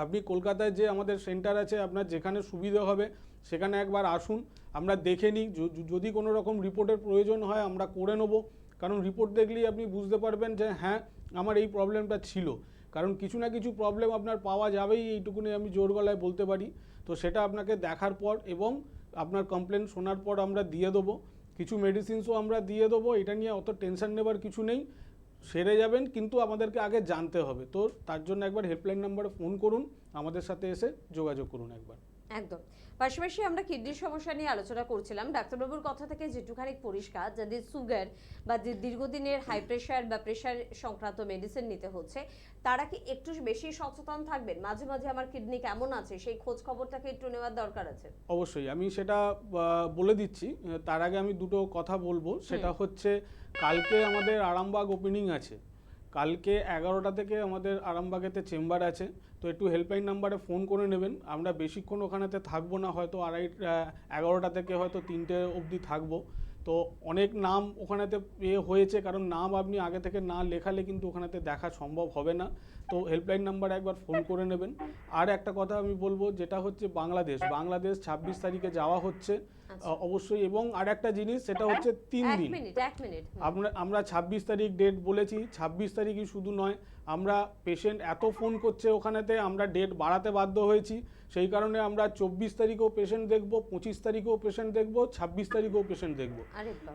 S2: আপনি কলকাতায় যে আমাদের সেন্টার আছে, আপনার যেখানে সুবিধা হবে সেখানে একবার আসুন, আমরা দেখে নিই, যদি কোনো রকম রিপোর্টের প্রয়োজন হয় আমরা করে নেব। কারণ রিপোর্ট দেখলেই আপনি বুঝতে পারবেন যে হ্যাঁ আমার এই প্রবলেমটা ছিল। কারণ কিছু না কিছু প্রবলেম আপনার পাওয়া যাবেই, এইটুকুনি আমি জোর গলায় বলতে পারি। তো সেটা আপনাকে দেখার পর এবং আপনার কমপ্লেন শোনার পর আমরা দিয়ে দেবো, কিছু মেডিসিনসও আমরা দিয়ে দেবো। এটা নিয়ে অত টেনশন নেবার কিছু নেই, সেরে যাবেন, কিন্তু আমাদেরকে আগে জানতে হবে। তো তার জন্য একবার হেল্পলাইন নাম্বারে ফোন করুন, আমাদের সাথে এসে যোগাযোগ করুন একবার।
S1: একদম। পাশাপাশি আমরা কিডনির সমস্যা নিয়ে আলোচনা করছিলাম। ডাক্তারবাবুর কথা থেকে যেটুখানি পরিষ্কার, যাদের সুগার বা যে দীর্ঘদিনের হাই প্রেশার বা প্রেশার সংক্রান্ত মেডিসিন নিতে হচ্ছে, তারা কি একটু বেশি সচেতন থাকবেন? মাঝে মাঝে আমার কিডনি কেমন আছে সেই খোঁজ খবরটাকে একটু নেওয়ার দরকার আছে।
S2: অবশ্যই আমি সেটা বলে দিচ্ছি। তার আগে আমি দুটো কথা বলবো। সেটা হচ্ছে, কালকে আমাদের আরামবাগ ওপেনিং আছে, কালকে 11টা থেকে আমাদের আরামবাগেতে চেম্বার আছে। তো একটু হেল্পলাইন নাম্বারে ফোন করে নেবেন। আমরা বেশিক্ষণ ওখানেতে থাকবো না, হয়তো 11টা থেকে হয়তো 3টে অবধি থাকবো। তো অনেক নাম ওখানেতে হয়েছে, কারণ নাম আপনি আগে থেকে না লেখালে কিন্তু ওখানেতে দেখা সম্ভব হবে না। তো হেল্পলাইন নাম্বারে একবার ফোন করে নেবেন। আর একটা কথা আমি বলবো, যেটা হচ্ছে বাংলাদেশ 26 তারিখে যাওয়া হচ্ছে। অবশ্যই। এবং আর একটা জিনিস সেটা হচ্ছে 3 দিন।
S1: এক মিনিট
S2: আমরা 26 তারিখ ডেট বলেছি, 26 তারিখই শুধু নয়, আমরা পেশেন্ট এত ফোন করছে ওখানেতে আমরা ডেট বাড়াতে বাধ্য হয়েছি। সেই কারণে আমরা 24 তারিখেও পেশেন্ট দেখব, 25 তারিখেও পেশেন্ট দেখব, 26 তারিখেও পেশেন্ট দেখব।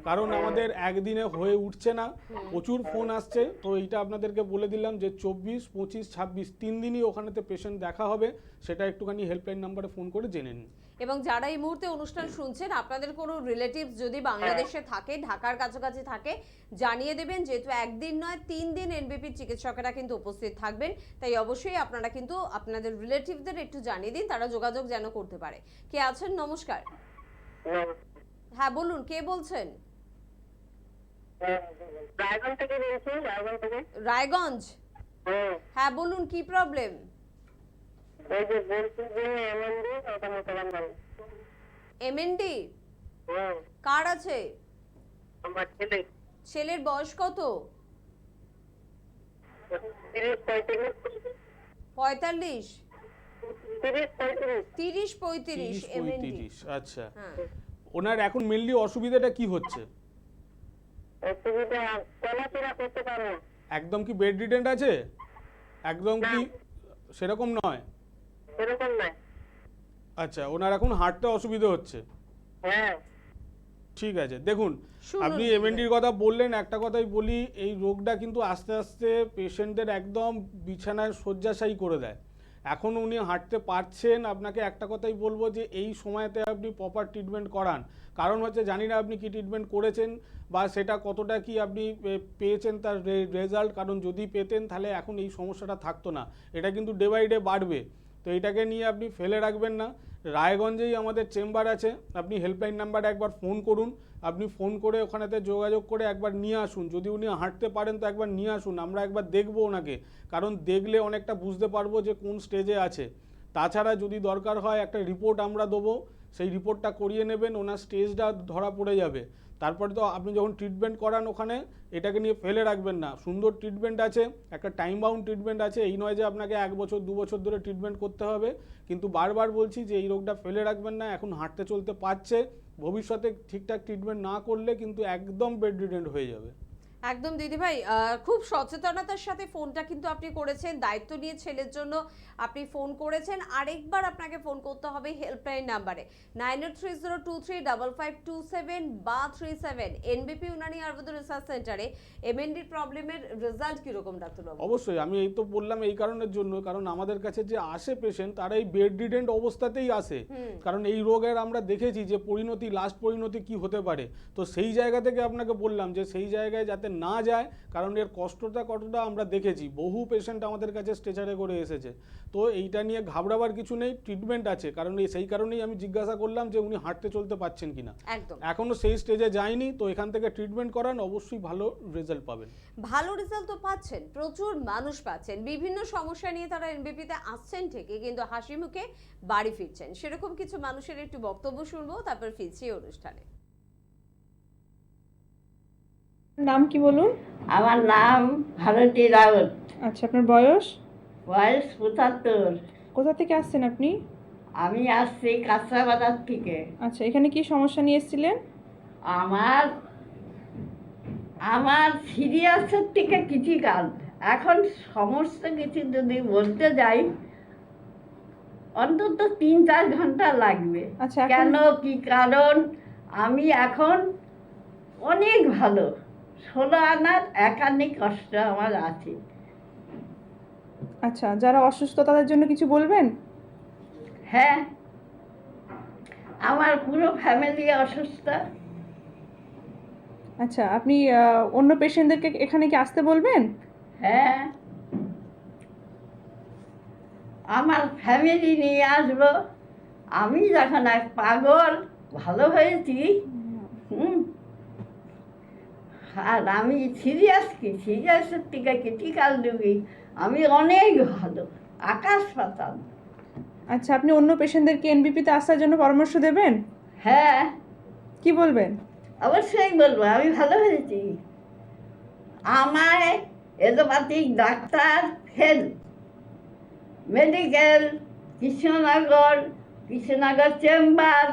S2: কারণ আমাদের একদিনে হয়ে উঠছে না, প্রচুর ফোন আসছে। তো এইটা আপনাদেরকে বলে দিলাম যে 24, 25, 26 3 দিনই ওখানেতে পেশেন্ট দেখা হবে। সেটা একটুখানি হেল্পলাইন নাম্বারে ফোন করে জেনে নিন।
S1: এবং যারা এই মুহূর্তে অনুষ্ঠান শুনছেন, আপনাদের কোনো রিলেটিভস যদি বাংলাদেশে থাকে, ঢাকার কাছাকাছি থাকে, জানিয়ে দেবেন, যেহেতু একদিন নয় 3 দিন এনবিপির চিকিৎসকেরা কিন্তু উপস্থিত থাকবেন। তাই অবশ্যই আপনারা কিন্তু আপনাদের রিলেটিভদের একটু জানিয়ে দিন, তারা যোগাযোগ যেন করতে পারে। কে আছেন? নমস্কার। হ্যাঁ বলুন, কে বলছেন?
S4: রায়গঞ্জ থেকে বলছি, রায়গঞ্জ থেকে।
S1: রায়গঞ্জ? হ্যাঁ বলুন, কি প্রবলেম?
S4: ওই যে বলছি যে এমএনডি ওটা মোতালাম ভালো।
S1: এমএনডি কার আছে?
S4: আমার ছেলে।
S1: ছেলের বয়স কত?
S4: 30-35।
S1: 30-35 এমএনডি।
S2: আচ্ছা, ওনার এখন মেইনলি অসুবিধাটা কি হচ্ছে?
S4: অসুবিধা চলাফেরা করতে পারে না।
S2: একদম কি বেড রিডেন্ট আছে? একদম কি সেরকম নয়?
S4: এরকম নয়।
S2: আচ্ছা, ওনার এখন হাঁটতে অসুবিধা হচ্ছে।
S4: হ্যাঁ
S2: ঠিক আছে, দেখুন আপনি এমএনডির কথা বললেন, একটা কথাই বলি, এই রোগটা কিন্তু আস্তে আস্তে পেশেন্টদের একদম বিছানায় শয্যাশায়ী করে দেয়। এখন উনি হাঁটতে পারছেন, আপনাকে একটা কথাই বলবো যে এই সময়তে আপনি প্রপার ট্রিটমেন্ট করান। কারণ হচ্ছে জানি না আপনি কি ট্রিটমেন্ট করেছেন বা সেটা কতটা কি আপনি পেয়েছেন তার রেজাল্ট, কারণ যদি পেতেন তাহলে এখন এই সমস্যাটা থাকতো না। এটা কিন্তু ডে বাই ডে বাড়বে। তো এটাকে নিয়ে আপনি ফেলে রাখবেন না। রায়গঞ্জেই আমাদের চেম্বার আছে, আপনি হেল্পলাইন নাম্বারে একবার ফোন করুন। আপনি ফোন করে ওখানেতে যোগাযোগ করে একবার নিয়ে আসুন। যদি উনি হাঁটতে পারেন তো একবার নিয়ে আসুন, আমরা একবার দেখবো ওনাকে। কারণ দেখলে অনেকটা বুঝতে পারবো যে কোন স্টেজে আছে। তাছাড়া যদি দরকার হয় একটা রিপোর্ট আমরা দেবো, সেই রিপোর্টটা করিয়ে নেবেন, ওনার স্টেজটা ধরা পড়ে যাবে। তারপরে তো আপনি যখন ট্রিটমেন্ট করান ওখানে এটাকে নিয়ে ফেলে রাখবেন না। সুন্দর ট্রিটমেন্ট আছে, একটা টাইম বাউন্ড ট্রিটমেন্ট আছে। এই নয় যে আপনাকে 1 বছর 2 বছর ধরে ট্রিটমেন্ট করতে হবে। কিন্তু বারবার বলছি যে এই রোগটা ফেলে রাখবেন না। এখন হাঁটতে চলতে পারছে, ভবিষ্যতে ঠিকঠাক ট্রিটমেন্ট না করলে কিন্তু একদম বেড রিডেন্ট হয়ে যাবে।
S1: একদম দিদিভাই, খুব সচেতনতার সাথে ফোনটা কিন্তু আপনি করেছেন, দায়িত্ব নিয়ে ছেলের জন্য আপনি ফোন করেছেন। আরেকবার আপনাকে ফোন করতে হবে হেল্পলাইন নাম্বারে 9830235527 বা 37। এনবিপি উনানি আয়ুর্বেদ রিসার্চ সেন্টারে এমএনডি প্রবলেমের রেজাল্ট কিরকম ডাক্তারবাবু?
S2: অবশ্যই, আমি এই তো বললাম এই কারণের জন্য, কারণ আমাদের কাছে যে আসে পেশেন্ট তারা এই বেড রিডেন্ট অবস্থাতেই আসে। কারণ এই রোগের আমরা দেখেছি যে পরিণতি, লাস্ট পরিণতি কি হতে পারে। তো সেই জায়গা থেকে আপনাকে বললাম যে সেই জায়গায় যাতে না যায়, কারণ এর কষ্টটা কতটা আমরা দেখেছি। বহু পেশেন্ট আমাদের কাছে স্ট্রেচারে করে এসেছে। তো এইটা নিয়ে ঘাবড়াবার কিছু নেই, ট্রিটমেন্ট আছে। কারণ সেই কারণেই আমি জিজ্ঞাসা করলাম যে উনি হাঁটতে চলতে পারছেন কিনা। এখনো সেই স্টেজে যায়নি, তো এখান থেকে ট্রিটমেন্ট করান, অবশ্যই ভালো রেজাল্ট পাবেন।
S1: ভালো রেজাল্ট তো পাচ্ছেন, প্রচুর মানুষ পাচ্ছেন, বিভিন্ন সমস্যা নিয়ে তারা এনবিপিতে আসছেন ঠিকই, কিন্তু হাসি মুখে বাড়ি ফিরছেন। সেরকম কিছু মানুষের একটু বক্তব্য শুনবো, তারপর ফিরছি অনুষ্ঠানে।
S5: নাম কি বলুন?
S6: আমার নাম ভারতী রাউত।
S5: আচ্ছা, আপনার বয়স?
S6: বয়স 75।
S5: কোথা থেকে আসছেন আপনি?
S6: আমি আসছি কাঁচরা বাজার থেকে।
S5: আচ্ছা, এখানে কি সমস্যা নিয়ে এসেছিলেন?
S6: আমার সিরিয়াসের থেকে ক্রিটিক্যাল। এখন সমস্ত কিছু যদি বলতে যাই অন্তত 3-4 ঘন্টা লাগবে।
S5: আচ্ছা,
S6: কেন, কি কারণ, আমি এখন অনেক ভালো। 16 আনার 1 আনি কষ্ট আমার আছে।
S5: আচ্ছা, যারা অসুস্থ তাদের জন্য কিছু বলবেন?
S6: হ্যাঁ, আমার পুরো ফ্যামিলি অসুস্থ।
S5: আচ্ছা, আপনি অন্য পেশেন্টদেরকে এখানে কি আসতে বলবেন?
S6: হ্যাঁ, আমার ফ্যামিলি নিয়ে আসবো। আমি যখন এক পাগল ভালো হয়েছি, আর আমি সিরিয়াসের থেকে ক্রিটিক্যাল রুগী, আমি অনেক ভালো, আকাশ পাতাল।
S5: আচ্ছা, আপনি অন্য পেশেন্টদেরকে এনবিপিতে আসার জন্য পরামর্শ দেবেন?
S6: হ্যাঁ,
S5: কি বলবেন?
S6: অবশ্যই বলবো, আমি ভালো হয়েছি। আমায় allopathic doctor fail medical Krishnanagar chamber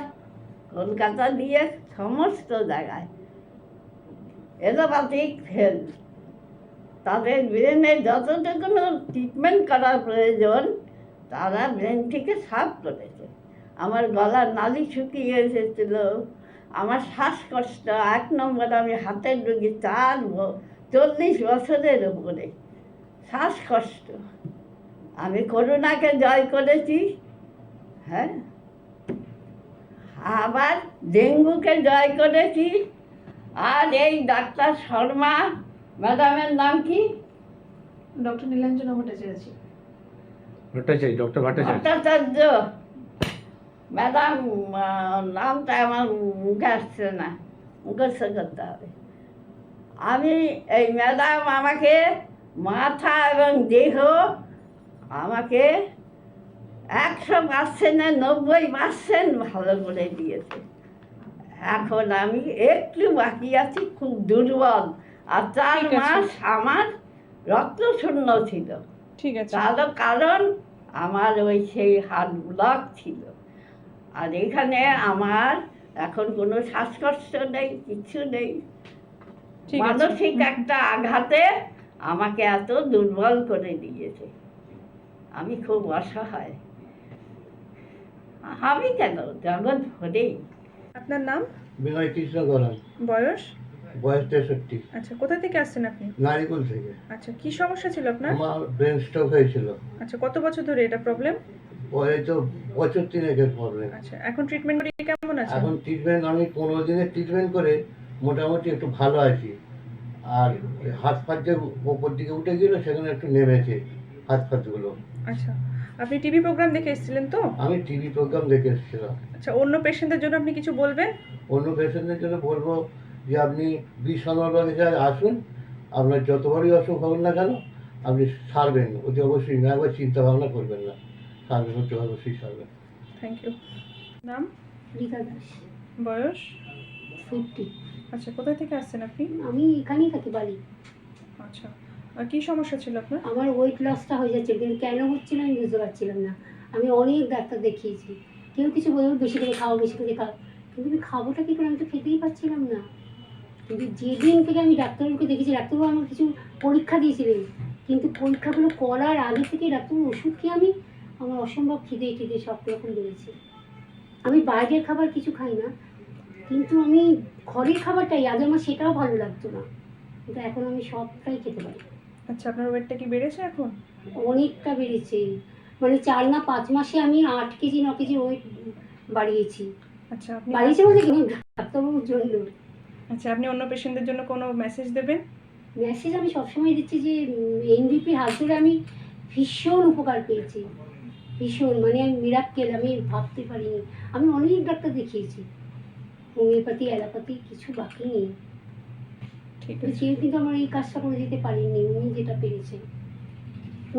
S6: Kolkata দিয়ে সমস্ত জায়গায় এলোপ্যাথিক ফেল। তাদের ব্রেনে যতটুকু ট্রিটমেন্ট করার প্রয়োজন তারা ব্রেনটিকে সাফ করেছে। আমার গলার নালি শুকিয়ে এসেছিল, আমার শ্বাসকষ্ট 1 নম্বর, আমি হাতের রোগী 40 বছরের উপরে শ্বাসকষ্ট। আমি করোনাকে জয় করেছি, হ্যাঁ, আবার ডেঙ্গুকে জয় করেছি। আর এই ডাক্তার শর্মা ম্যাডামের নাম কি?
S5: Doctor Nilanjana Bhattacharya.
S7: Doctor Bhattacharya
S6: Bhattacharya madam, নামটা আমার মুখে আসছে না, মুখস্থ করতে হবে। আমি এই ম্যাডাম আমাকে মাথা এবং দেহ আমাকে 100%-এ 90% ভালো করে দিয়েছে। এখন আমি একটু বাকি আছি, খুব দুর্বল। আর 4
S5: ঠিক আছে।
S6: মাস আমার রক্ত শূন্য ছিল।
S5: ঠিক আছে,
S6: তারও কারণ আমার ওই সেই হার্ট ব্লক ছিল। আর এখানে আমার এখন কোনো শ্বাসকষ্ট নেই, কিছু নেই।
S5: ঠিক আছে।
S6: মানসিক একটা আঘাতে আমাকে এত দুর্বল করে দিয়েছে। আমি খুব অসহায়। আমি কেন, জগৎ ভরেই।
S5: আপনার নাম?
S8: বিনয় কৃষ্ণ গড়ান,
S5: বয়স?
S8: বয়স 63,
S5: আচ্ছা, কোথা থেকে আসছেন আপনি?
S8: নারিকুল থেকে।
S5: আচ্ছা, কি সমস্যা ছিল আপনার?
S8: আমার ব্রেন স্ট্রোক হয়েছিল।
S5: আচ্ছা, কত বছর ধরে এটা প্রবলেম?
S8: পরে তো বছর 3-এর প্রবলেম।
S5: আচ্ছা, এখন ট্রিটমেন্ট করে কেমন আছেন?
S8: এখন ট্রিটমেন্ট আমি 15 দিনের ট্রিটমেন্ট করে মোটামুটি একটু ভালো আছি। আর হাত ফাত যে ওপর দিকে উঠে গেল সেখানে একটু নেমেছে হাত ফাতগুলো।
S5: আচ্ছা, আপনি টিভি প্রোগ্রাম দেখে এসেছিলেন তো?
S8: আমি টিভি প্রোগ্রাম দেখে এসেছিলাম।
S5: আচ্ছা, অন্য পেশেন্টদের জন্য আপনি কিছু বলবেন?
S8: অন্য পেশেন্টদের জন্য বলবো যে আপনি বিশ্বনাথে আসুন, আপনার যত বড়ই অসুখ হোক না কেন আপনি সারবেন, অতি অবশ্যই না, একবার চিন্তা ভাবনা করবেন না, সারবেন, অতি অবশ্যই সারবেন।
S5: Thank you. নাম?
S9: রীতা দাস,
S5: বয়স?
S9: 50।
S5: আচ্ছা, কোথা থেকে আসছেন আপনি?
S9: আমি এখানেই থাকি বাড়ি।
S5: আচ্ছা, আর কি সমস্যা ছিল আপনার?
S9: আমার ওয়েট লসটা হয়ে যাচ্ছে, কিন্তু কেন হচ্ছে না আমি বুঝতে পারছিলাম না। আমি অনেক ডাক্তার দেখিয়েছি, কেউ কিছু বলবে বেশি করে খাও, বেশি করে খাও, কিন্তু আমি খাবোটা কী করে, আমি তো খেতেই পারছিলাম না। কিন্তু যেদিন থেকে আমি ডাক্তারবাবুকে দেখেছি, ডাক্তারবাবু আমার কিছু পরীক্ষা দিয়েছিলেন, কিন্তু পরীক্ষাগুলো করার আগে থেকে ডাক্তারবাবু ওষুধ খেয়ে আমার অসম্ভব খিদে টিদে সব রকম বেড়েছে। আমি বাইরের খাবার কিছু খাই না, কিন্তু আমি ঘরের খাবারটাই আগে আমার সেটাও ভালো লাগতো না, কিন্তু এখন আমি সবটাই খেতে পারি।
S5: আচ্ছা, আপনার ওয়েটটা কি বেড়েছে এখন?
S9: অনেকটা বেড়েছে, মানে 4 না 5 মাসে আমি 8 কেজি 9 কেজি ওয়েট বাড়িয়েছি।
S5: আচ্ছা, আপনি
S9: বাড়িয়েছি বলতে কি, ডাক্তারবাবুর জন্য।
S5: আচ্ছা, আপনি অন্য পেশেন্টদের জন্য কোনো মেসেজ দেবেন?
S9: মেসেজ আমি সবসময় দিচ্ছি যে এনবিপির হাত ধরে আমি ভীষণ উপকার পেয়েছি, ভীষণ, মানে আমি মিরাক্কেল, আমি ভাবতে পারিনি। আমি অনেক ডাক্তার দেখিয়েছি, হোমিওপ্যাথি, অ্যালোপ্যাথি, কিছু বাকি নেই।
S5: ঠিক
S9: তো
S5: আছে।
S9: কেউ কিন্তু আমার এই কাজটা করে দিতে পারেননি, উনি যেটা পেরেছেন।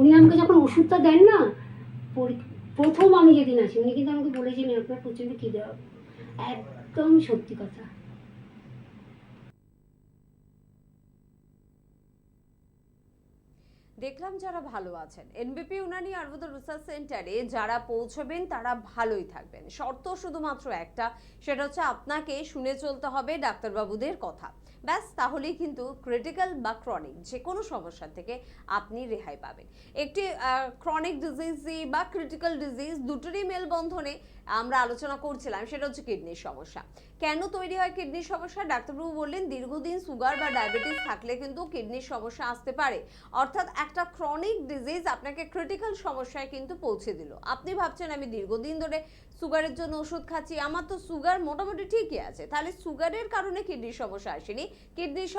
S9: উনি আমাকে যখন ওষুধটা দেন না, প্রথম আমি যেদিন আসি, উনি কিন্তু আমাকে বলেছিলেন আপনার প্রচণ্ড খিদে হবে। একদম সত্যি কথা।
S1: দেখলাম যারা ভালো আছেন এনবিপি ইউনানি আয়ুর্বেদ রিসার্চ সেন্টারে যারা পৌঁছবেন তারা ভালোই থাকবেন। শর্ত শুধুমাত্র একটা, সেটা হচ্ছে আপনাকে শুনে চলতে হবে ডাক্তারবাবুদের কথা। ব্যাস, তাহলেই কিন্তু ক্রিটিক্যাল বা ক্রনিক যে কোনো সমস্যা থেকে আপনি রেহাই পাবেন। একটি ক্রনিক ডিজিজ বা ক্রিটিক্যাল ডিজিজ দুটোরই মেলবন্ধনে আমরা আলোচনা করছিলাম, সেটা হচ্ছে কিডনির সমস্যা। কেন তৈরি হয় কিডনির সমস্যা? ডাক্তারবাবু বললেন দীর্ঘদিন সুগার বা ডায়াবেটিস থাকলে কিন্তু কিডনির সমস্যা আসতে পারে। অর্থাৎ একটা ক্রনিক ডিজিজ আপনাকে ক্রিটিক্যাল সমস্যায় কিন্তু পৌঁছে দিল। আপনি ভাবছেন আমি দীর্ঘদিন ধরে সুগারের জন্য ওষুধ খাচ্ছি, আমার তো সুগার মোটামুটি ঠিকই আছে, তাহলে সুগারের কারণে কিডনির সমস্যা আসেনি, কিডনির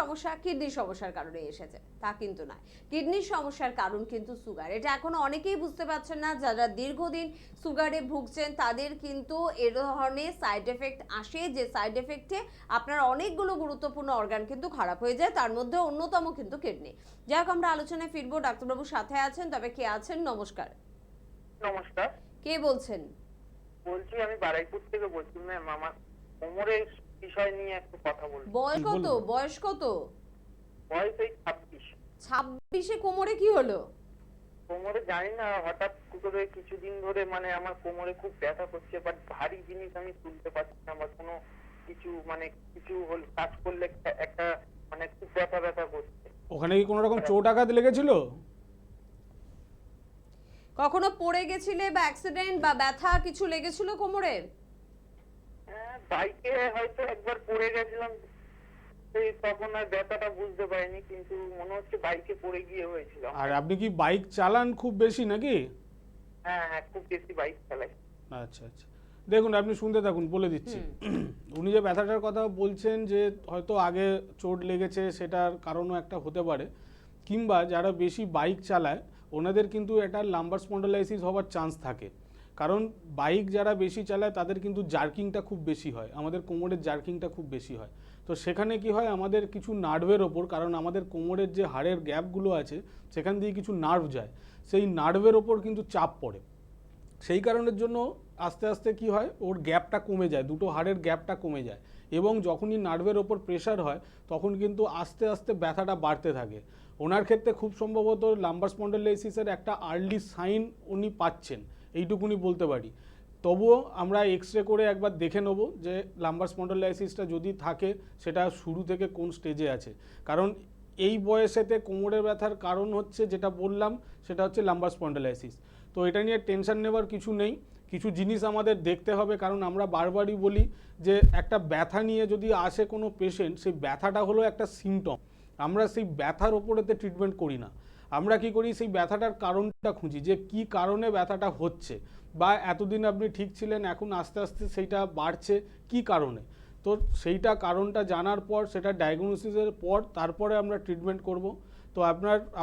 S1: সমস্যার কারণে এসেছে, তা কিন্তু নয়। কিডনির সমস্যার কারণ কিন্তু সুগার। এটা এখনো অনেকেই বুঝতে পারছেন না। যারা দীর্ঘদিন সুগারে ভুগছেন তাদের কিন্তু এ ধরনের সাইড এফেক্ট আসে, যে সাইড এফেক্টে আপনার অনেকগুলো গুরুত্বপূর্ণ অর্গান কিন্তু খারাপ হয়ে যায়, তার মধ্যে অন্যতম কিন্তু কিডনি। যাই হোক, আমরা আলোচনায় ফিরবো। ডাক্তারবাবুর সাথে আছেন, তবে কে আছেন? নমস্কার।
S3: নমস্কার,
S1: কে বলছেন?
S3: বলছি আমি বারাইপুর থেকে বলছি। ম্যাম, আমার কোমরের বিষয় নিয়ে একটু কথা বলবো।
S1: বয়স কত? বয়স কত?
S3: বয়স এই 26।
S1: 26-এ কোমরে কি হলো?
S3: কোমরে জানি না, হঠাৎ করে কিছুদিন ধরে মানে আমার কোমরে খুব ব্যথা করছে, বাট ভারী জিনিস আমি তুলতে পারছি না, বা কোনো কিছু মানে কিছু কাজ করলে একটা মানে খুব ব্যথা ব্যথা করছে।
S2: ওখানে কি কোনো রকম চোট আঘাত লেগেছিল?
S1: কখনো পড়ে গেছিলে বা অ্যাক্সিডেন্ট বা ব্যথা কিছু লেগেছিল কোমরে?
S3: বাইকে হয়তো একবার পড়ে গেছিলাম, সেই তখন আর ব্যথাটা বুঝতে পারিনি, কিন্তু মনে হচ্ছে বাইকে পড়ে গিয়ে হয়েছিল।
S2: আর আপনি কি বাইক চালান খুব বেশি নাকি?
S3: হ্যাঁ হ্যাঁ, খুব বেশি বাইক চালাই।
S2: আচ্ছা আচ্ছা, দেখুন আপনি শুনতে থাকুন, বলে দিচ্ছি। উনি যে ব্যথাটার কথা বলছেন যে হয়তো আগে চোট লেগেছে, সেটার কারণও একটা হতে পারে, কিংবা যারা বেশি বাইক চালায় ওনাদের কিন্তু এটা লাম্বার স্পন্ডালাইসিস হওয়ার চান্স থাকে। কারণ বাইক যারা বেশি চালায় তাদের কিন্তু জার্কিংটা খুব বেশি হয়, আমাদের কোমরের জার্কিংটা খুব বেশি হয়। তো সেখানে কি হয়, আমাদের কিছু নার্ভের ওপর, কারণ আমাদের কোমরের যে হাড়ের গ্যাপগুলো আছে সেখান দিয়ে কিছু নার্ভ যায়, সেই নার্ভের ওপর কিন্তু চাপ পড়ে। সেই কারণের জন্য আস্তে আস্তে কি হয়, ওর গ্যাপটা কমে যায়, দুটো হাড়ের গ্যাপটা কমে যায়, এবং যখনই নার্ভের ওপর প্রেশার হয় তখন কিন্তু আস্তে আস্তে ব্যথাটা বাড়তে থাকে। ওনার ক্ষেত্রে খুব সম্ভবত লাম্বার স্পন্ডালাইসিসের একটা আর্লি সাইন উনি পাচ্ছেন, এইটুকুনি বলতে পারি। তবুও আমরা এক্সরে করে একবার দেখে নেব যে লাম্বার স্পন্ডালাইসিসটা যদি থাকে সেটা শুরু থেকে কোন স্টেজে আছে। কারণ এই বয়সেতে কোমরের ব্যথার কারণ হচ্ছে, যেটা বললাম, সেটা হচ্ছে লাম্বার স্পন্ডালাইসিস। তো এটা নিয়ে টেনশন নেওয়ার কিছু নেই, কিছু জিনিস আমাদের দেখতে হবে। কারণ আমরা বারবারই বলি যে একটা ব্যথা নিয়ে যদি আসে কোনো পেশেন্ট, সেই ব্যথাটা হলো একটা সিমটম, আমরা সেই ব্যথার ওপরেতে ট্রিটমেন্ট করি না। আমরা কি করি, সেই ব্যথাটার কারণটা খুঁজি, যে কি কারণে ব্যথাটা হচ্ছে, বা এতদিন আপনি ঠিক ছিলেন এখন আস্তে আস্তে সেইটা বাড়ছে কি কারণে। তো সেইটা কারণটা জানার পর, সেটা ডায়াগনোসিসের পর তারপরে আমরা ট্রিটমেন্ট করব। তো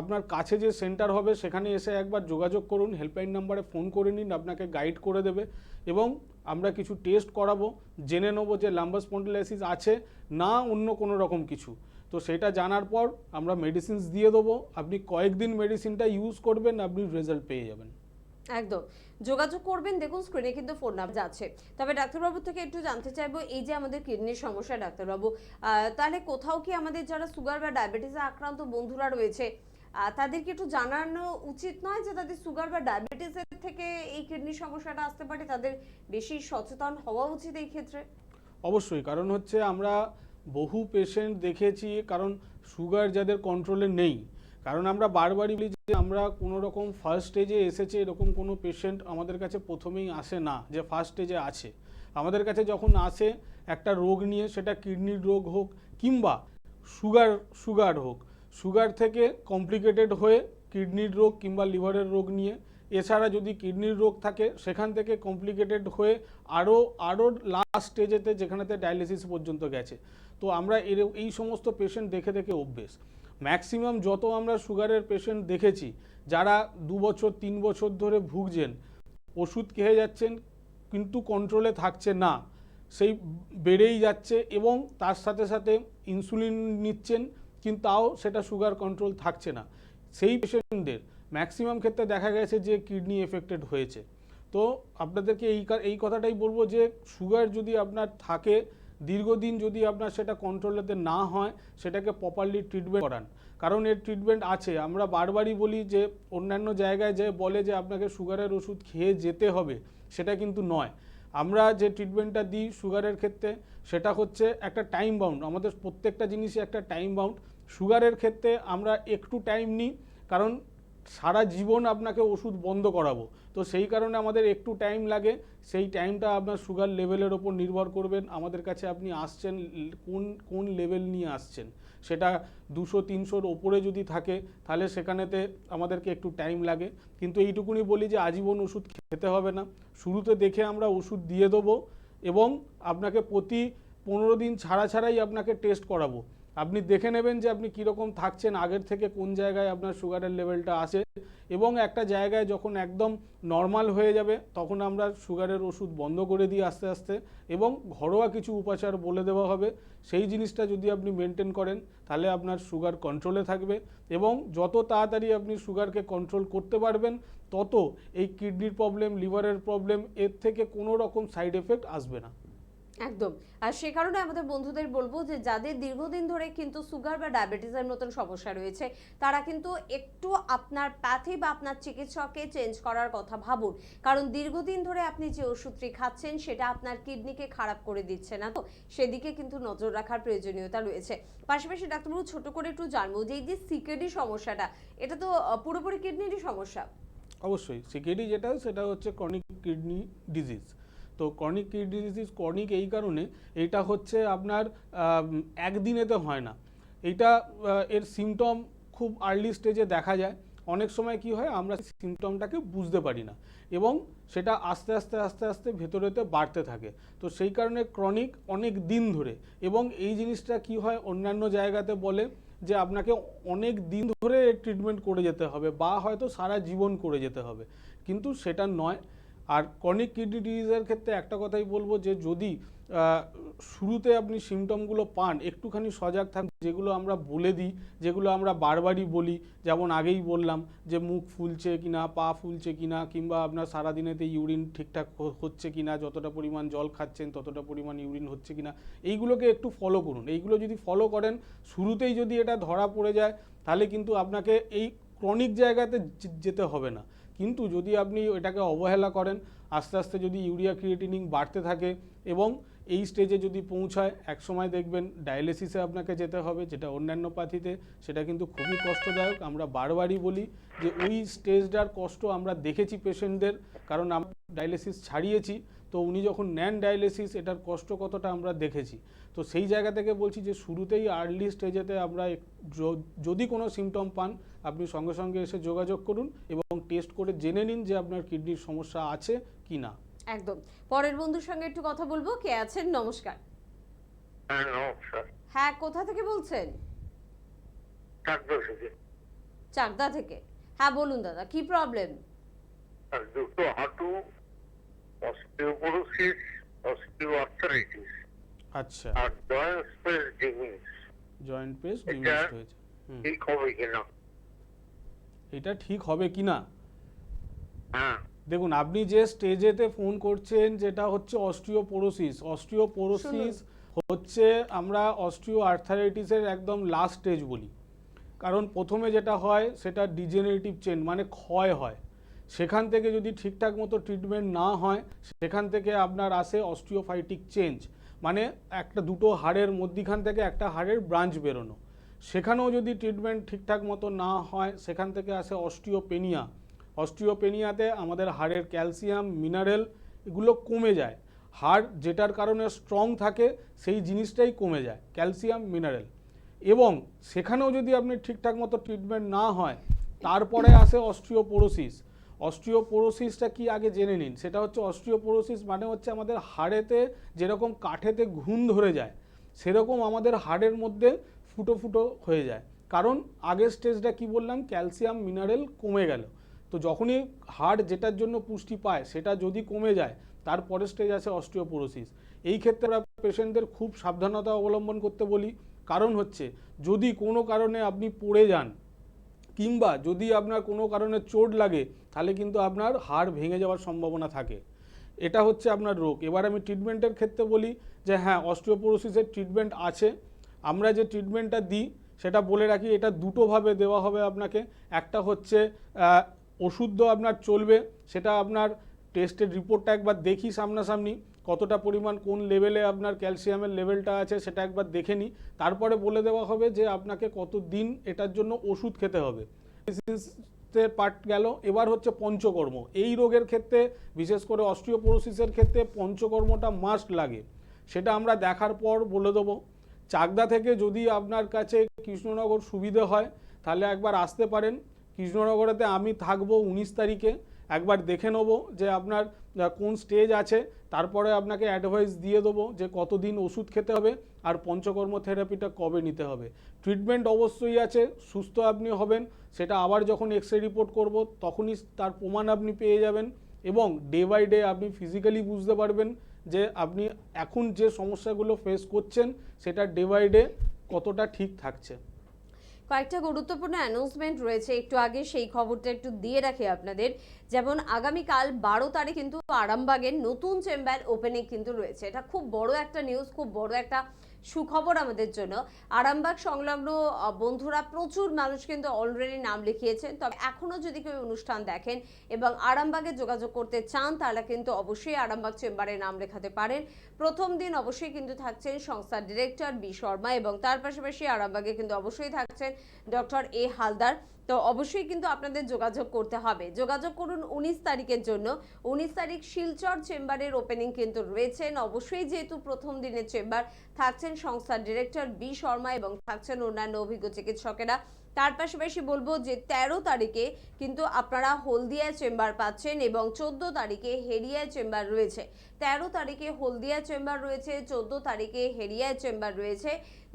S2: আপনার কাছে যে সেন্টার হবে সেখানে এসে একবার যোগাযোগ করুন, হেল্পলাইন নাম্বারে ফোন করে নিন, আপনাকে গাইড করে দেবে, এবং আমরা কিছু টেস্ট করাবো, জেনে নেব যে লাম্বার স্পন্ডালাইসিস আছে না অন্য কোনো রকম কিছু। তো সেটা জানার পর আমরা মেডিসিনস দিয়ে দেবো, আপনি কয়েকদিন মেডিসিনটা ইউজ করবেন, আপনি রেজাল্ট পেয়ে যাবেন।
S1: একদম যোগাযোগ করবেন। দেখুন স্ক্রিনে কিন্তু ফোন নাম্বার যাচ্ছে। তবে ডাক্তারবাবু থেকে একটু জানতে চাইবো, এই যে আমাদের কিডনির সমস্যা ডাক্তারবাবু, তাহলে কোথাও কি আমাদের যারা সুগার বা ডায়াবেটিসে আক্রান্ত বন্ধুরা রয়েছে তাদেরকে একটু জানানো উচিত নয় যে তাদের সুগার বা ডায়াবেটিসের থেকে এই কিডনির সমস্যাটা আসতে পারে, তাদের বেশি সচেতন হওয়া উচিত এই ক্ষেত্রে?
S2: অবশ্যই, কারণ হচ্ছে আমরা বহু পেশেন্ট দেখেছি, কারণ সুগার যাদের কন্ট্রোলে নেই, কারণ আমরা বারবারই বলি যে আমরা কোনো রকম ফার্স্ট স্টেজে এসেছে এরকম কোনো পেশেন্ট আমাদের কাছে প্রথমেই আসে না যে ফার্স্ট স্টেজে আছে। আমাদের কাছে যখন আসে একটা রোগ নিয়ে, সেটা কিডনির রোগ হোক কিংবা সুগার হোক, সুগার থেকে কমপ্লিকেটেড হয়ে কিডনির রোগ কিংবা লিভারের রোগ নিয়ে, এছাড়া যদি কিডনির রোগ থাকে সেখান থেকে কমপ্লিকেটেড হয়ে আরও লাস্ট স্টেজেতে যেখানেতে ডায়ালিসিস পর্যন্ত গেছে। তো আমরা এই সমস্ত পেশেন্ট দেখে দেখে অভ্যেস। ম্যাক্সিমাম যত আমরা সুগারের পেশেন্ট দেখেছি, যারা 2 বছর 3 বছর ধরে ভুগছেন, ওষুধ খেয়ে যাচ্ছেন কিন্তু কন্ট্রোলে থাকছে না, সেই বেড়েই যাচ্ছে, এবং তার সাথে সাথে ইনসুলিন নিচ্ছেন কিন্তু তাও সেটা সুগার কন্ট্রোল থাকছে না, সেই পেশেন্টদের ম্যাক্সিমাম ক্ষেত্রে দেখা গেছে যে কিডনি এফেক্টেড হয়েছে। তো আপনাদেরকে এই কথাটাই বলবো যে সুগার যদি আপনার থাকে, দীর্ঘদিন যদি আপনার সেটা কন্ট্রোলেতে না হয়, সেটাকে প্রপারলি ট্রিটমেন্ট করান, কারণ এর ট্রিটমেন্ট আছে। আমরা বারবারই বলি যে অন্যান্য জায়গায় যে বলে যে আপনাকে সুগারের ওষুধ খেয়ে যেতে হবে, সেটা কিন্তু নয়। আমরা যে ট্রিটমেন্টটা দিই সুগারের ক্ষেত্রে, সেটা হচ্ছে একটা টাইম বাউন্ড, আমাদের প্রত্যেকটা জিনিসই একটা টাইম বাউন্ড। সুগারের ক্ষেত্রে আমরা একটু টাইম নিই, কারণ সারা জীবন আপনাকে ওষুধ বন্ধ করাবো, তো সেই কারণে আমাদের একটু টাইম লাগে। সেই টাইমটা আপনার সুগার লেভেলের ওপর নির্ভর করবেন, আমাদের কাছে আপনি আসছেন কোন লেভেল নিয়ে আসছেন। সেটা 200-300-র ওপরে যদি থাকে তাহলে সেখানেতে আমাদেরকে একটু টাইম লাগে, কিন্তু এইটুকুনি বলি যে আজীবন ওষুধ খেতে হবে না। শুরুতে দেখে আমরা ওষুধ দিয়ে দেবো, এবং আপনাকে প্রতি 15 দিন ছাড়াই আপনাকে টেস্ট করাবো। আপনি দেখে নেবেন যে আপনি কীরকম থাকছেন, আগের থেকে কোন জায়গায় আপনার সুগারের লেভেলটা আসে, এবং একটা জায়গায় যখন একদম নর্মাল হয়ে যাবে তখন আমরা সুগারের ওষুধ বন্ধ করে দিই আস্তে আস্তে, এবং ঘরোয়া কিছু উপাচার বলে দেওয়া হবে। সেই জিনিসটা যদি আপনি মেনটেন করেন তাহলে আপনার সুগার কন্ট্রোলে থাকবে, এবং যত তাড়াতাড়ি আপনি সুগারকে কন্ট্রোল করতে পারবেন তত এই কিডনির প্রবলেম, লিভারের প্রবলেম, এর থেকে কোনো রকম সাইড এফেক্ট আসবে না।
S1: একদম। আর সে কারণে আমাদের বন্ধুদের বলবো যে যাদের দীর্ঘদিন ধরে কিন্তু সুগার বা ডায়াবেটিসের মতন সমস্যা রয়েছে, তারা কিন্তু একটু আপনার প্যাথি বা আপনার চিকিৎসককে চেঞ্জ করার কথা ভাবুন। কারণ দীর্ঘদিন ধরে আপনি যে ওষুধটি খাচ্ছেন সেটা আপনার কিডনিকে খারাপ করে দিচ্ছে না, তো সেদিকে কিন্তু নজর রাখার প্রয়োজনীয়তা রয়েছে। পাশাপাশি ডাক্তারবাবু ছোট করে একটু জানবো যে এই যে সিকেডি সমস্যাটা, এটা তো পুরোপুরি কিডনিরই সমস্যা।
S2: অবশ্যই সিকেডি যেটা সেটা হচ্ছে ক্রনিক কিডনি ডিজিজ। তো ক্রনিক কিডনি ডিজিজ ক্রনিক এই কারণে, এটা হচ্ছে আপনার একদিনেতে হয় না। এটা এর সিমটম খুব আর্লি স্টেজে দেখা যায়। অনেক সময় কি হয়, আমরা সিমটমটাকে বুঝতে পারি না এবং সেটা আস্তে আস্তে আস্তে আস্তে ভেতরেতে বাড়তে থাকে। তো সেই কারণে ক্রনিক অনেক দিন ধরে, এবং এই জিনিসটা কি হয় অন্যান্য জায়গাতে বলে যে আপনাকে অনেক দিন ধরে ট্রিটমেন্ট করে যেতে হবে বা হয়তো সারা জীবন করে যেতে হবে, কিন্তু সেটা নয়। আর ক্রনিক কিডনি ডিজিজের ক্ষেত্রে একটা কথাই বলবো যে যদি শুরুতে আপনি সিমটমগুলো পান, একটুখানি সজাগ থাকুন। যেগুলো আমরা বলে দিই, যেগুলো আমরা বারবারই বলি, যেমন আগেই বললাম যে মুখ ফুলছে কিনা, পা ফুলছে কিনা, কিংবা আপনার সারাদিনেতে ইউরিন ঠিকঠাক হচ্ছে কিনা, যতটা পরিমাণ জল খাচ্ছেন ততটা পরিমাণ ইউরিন হচ্ছে কিনা, এইগুলোকে একটু ফলো করুন। এইগুলো যদি ফলো করেন, শুরুতেই যদি এটা ধরা পড়ে যায়, তাহলে কিন্তু আপনাকে এই ক্রনিক জায়গাতে যেতে হবে না। কিন্তু যদি আপনি এটাকে অবহেলা করেন, আস্তে আস্তে যদি ইউরিয়া ক্রিয়েটিনিন বাড়তে থাকে এবং এই স্টেজে যদি পৌঁছায়, একসময় দেখবেন ডায়ালিসিসে আপনাকে যেতে হবে, যেটা অন্যান্য প্যাথিতে সেটা কিন্তু খুবই কষ্টদায়ক। আমরা বারবারই বলি যে ওই স্টেজটার কষ্ট আমরা দেখেছি পেশেন্টদের, কারণ আমরা ডায়ালিসিস ছাড়িয়েছি। তো উনি যখন নেন ডায়ালিসিস, এটার কষ্ট কতটা আমরা দেখেছি। তো সেই জায়গা থেকে বলছি যে শুরুতেই আর্লি স্টেজেতে আমরা যদি কোনো সিমটম পান, আপনি সঙ্গে সঙ্গে এসে যোগাযোগ করুন এবং টেস্ট করে জেনে নিন যে আপনার কিডনির সমস্যা আছে কি না।
S1: একদম। পরের বন্ধুর সঙ্গে একটু কথা বলবো। কে আছেন? নমস্কার।
S3: হ্যাঁ নমস্কার।
S1: হ্যাঁ, কোথা থেকে বলছেন?
S3: চাকদা থেকে।
S1: চাকদা থেকে। হ্যাঁ বলুন দাদা, কি প্রবলেম?
S3: আর দুটো হাঁটু, অস্টিওপোরোসিস, অস্টিওআর্থ্রাইটিস,
S2: আচ্ছা,
S3: আর জয়েন্ট স্পেস ডিমিজ।
S2: জয়েন্ট পেস ডিমিজড হয়েছে।
S3: ঠিক হবে কিনা?
S2: এটা ঠিক হবে কিনা,
S3: হ্যাঁ
S2: দেখুন আপনি যে স্টেজেতে ফোন করছেন যেটা হচ্ছে অস্টিওপোরোসিস। অস্টিওপোরোসিস হচ্ছে আমরা অস্টিও আর্থারাইটিসের একদম লাস্ট স্টেজ বলি, কারণ প্রথমে যেটা হয় সেটা ডিজেনারেটিভ চেঞ্জ, মানে ক্ষয় হয়। সেখান থেকে যদি ঠিকঠাক মতো ট্রিটমেন্ট না হয়, সেখান থেকে আপনার আসে অস্টিওফাইটিক চেঞ্জ, মানে একটা দুটো হাড়ের মধ্যিখান থেকে একটা হাড়ের ব্রাঞ্চ বেরোনো। সেখানেও যদি ট্রিটমেন্ট ঠিকঠাক মতো না হয়, সেখান থেকে আসে অস্টিওপেনিয়া। অস্টিওপেনিয়াতে আমাদের হাড়ের ক্যালসিয়াম, মিনারেল এগুলো কমে যায়। হাড় যেটার কারণে স্ট্রং থাকে সেই জিনিসটাই কমে যায়, ক্যালসিয়াম, মিনারেল। এবং সেখানেও যদি আপনি ঠিকঠাক মতো ট্রিটমেন্ট না হয়, তারপরে আসে অস্টিওপোরোসিস। অস্টিওপোরোসিসটা কি আগে জেনে নিন। সেটা হচ্ছে অস্টিওপোরোসিস মানে হচ্ছে আমাদের হাড়েতে যেরকম কাঠেতে ঘুণ ধরে যায়, সেরকম আমাদের হাড়ের মধ্যে ফুটো ফুটো হয়ে যায়। কারণ আগের স্টেজটা কি বললাম, ক্যালসিয়াম, মিনারেল কমে গেল। তো যখনই হাড় যেটার জন্য পুষ্টি পায় সেটা যদি কমে যায়, তারপরের স্টেজ আছে অস্টিওপোরোসিস। এই ক্ষেত্রে আমরা পেশেন্টদের খুব সাবধানতা অবলম্বন করতে বলি। কারণ হচ্ছে যদি কোনো কারণে আপনি পড়ে যান কিংবা যদি আপনার কোনো কারণে চোট লাগে, তাহলে কিন্তু আপনার হাড় ভেঙে যাওয়ার সম্ভাবনা থাকে। এটা হচ্ছে আপনার রোগ। এবার আমি ট্রিটমেন্টের ক্ষেত্রে বলি যে হ্যাঁ, অস্টিওপোরোসিসের ট্রিটমেন্ট আছে। আমরা যে ট্রিটমেন্টটা দিই সেটা বলে রাখি, এটা দুটোভাবে দেওয়া হবে আপনাকে। একটা হচ্ছে ওষুধ তো আপনার চলবে, সেটা আপনার টেস্টের রিপোর্টটা একবার দেখি সামনাসামনি, কতটা পরিমাণ কোন লেভেলে আপনার ক্যালসিয়ামের লেভেলটা আছে সেটা একবার দেখে নিই। তারপরে বলে দেওয়া হবে যে আপনাকে কত দিন এটার জন্য ওষুধ খেতে হবে। পার্ট গেল। এবার হচ্ছে পঞ্চকর্ম। এই রোগের ক্ষেত্রে বিশেষ করে অস্টিওপোরোসিসের ক্ষেত্রে পঞ্চকর্মটা মাস্ট লাগে, সেটা আমরা দেখার পর বলে দেবো। চাকদা থেকে যদি আপনার কাছে কৃষ্ণনগর সুবিধে হয়, তাহলে একবার আসতে পারেন। কৃষ্ণনগরেতে আমি থাকবো 19 তারিখে। একবার দেখে নেবো যে আপনার কোন স্টেজ আছে, তারপরে আপনাকে অ্যাডভাইস দিয়ে দেবো যে কতদিন ওষুধ খেতে হবে আর পঞ্চকর্ম থেরাপিটা কবে নিতে হবে। ট্রিটমেন্ট অবশ্যই আছে, সুস্থ আপনি হবেন। সেটা আবার যখন এক্সরে রিপোর্ট করব তখনই তার প্রমাণ আপনি পেয়ে যাবেন, এবং ডে বাই ডে আপনি ফিজিক্যালি বুঝতে পারবেন যে আপনি এখন যে সমস্যাগুলো ফেস করছেন সেটা ডে বাই ডে কতটা ঠিক থাকছে।
S1: কয়েকটা গুরুত্বপূর্ণ অ্যানাউন্সমেন্ট রয়েছে, একটু আগে সেই খবরটা একটু দিয়ে রাখি আপনাদের। যেমন আগামীকাল 12 তারিখ কিন্তু আরামবাগের নতুন চেম্বার ওপেনিং কিন্তু রয়েছে। এটা খুব বড় একটা নিউজ, খুব বড় একটা সুখবর আমাদের জন্য। আরামবাগ সংলগ্ন বন্ধুরা প্রচুর মানুষ কিন্তু অলরেডি নাম লিখিয়েছেন। তবে এখনও যদি কেউ অনুষ্ঠান দেখেন এবং আরামবাগে যোগাযোগ করতে চান তাহলে কিন্তু অবশ্যই আরামবাগ চেম্বারে নাম লেখাতে পারেন। প্রথম দিন অবশ্যই কিন্তু থাকছেন সংস্থার ডিরেক্টর বি শর্মা এবং তার পাশাপাশি আরামবাগে কিন্তু অবশ্যই থাকছেন ডক্টর এ হালদার। তো অবশ্যই কিন্তু আপনাদের যোগাযোগ করতে হবে। যোগাযোগ করুন 19 তারিখের জন্য। 19 তারিখ শিলচর চেম্বারের ওপেনিং কিন্তু রয়েছেন। অবশ্যই যেহেতু প্রথম দিনের চেম্বার, থাকছেন সংস্থার ডিরেক্টর বি শর্মা এবং থাকছেন অন্যান্য অভিজ্ঞ চিকিৎসকেরা। তার পাশাপাশি বলবো যে 13 তারিখে কিন্তু আপনারা হলদিয়া চেম্বার পাচ্ছেন এবং 14 তারিখে হেরিয়া চেম্বার রয়েছে। 13 তারিখে হলদিয়া চেম্বার রয়েছে, 14 তারিখে হেরিয়া চেম্বার রয়েছে।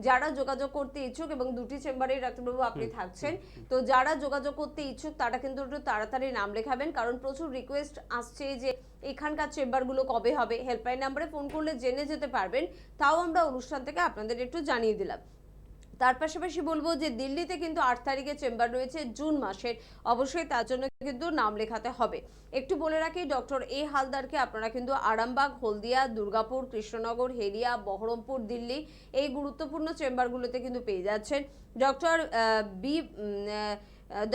S1: যারা যোগাযোগ করতে ইচ্ছুক, এবং দুটি চেম্বারেই ডাক্তারবাবু আপনি থাকছেন, তো যারা যোগাযোগ করতে ইচ্ছুক তারা কিন্তু একটু তাড়াতাড়ি নাম লেখাবেন, কারণ প্রচুর রিকোয়েস্ট আসছে যে এখানকার চেম্বারগুলো কবে হবে। হেল্পলাইন নাম্বারে ফোন করলে জেনে যেতে পারবেন, তাও আমরা অনুষ্ঠান থেকে আপনাদের একটু জানিয়ে দিলাম। তার পাশাপাশি বলবো যে দিল্লিতে কিন্তু 8 তারিখে চেম্বার রয়েছে জুন মাসের, অবশ্যই তার জন্য কিন্তু নাম লেখাতে হবে। একটু বলে রাখি, ডক্টর এ হালদারকে আপনারা কিন্তু আরামবাগ, হলদিয়া, দুর্গাপুর, কৃষ্ণনগর, হেরিয়া, বহরমপুর, দিল্লি এই গুরুত্বপূর্ণ চেম্বারগুলোতে কিন্তু পেয়ে যাচ্ছেন।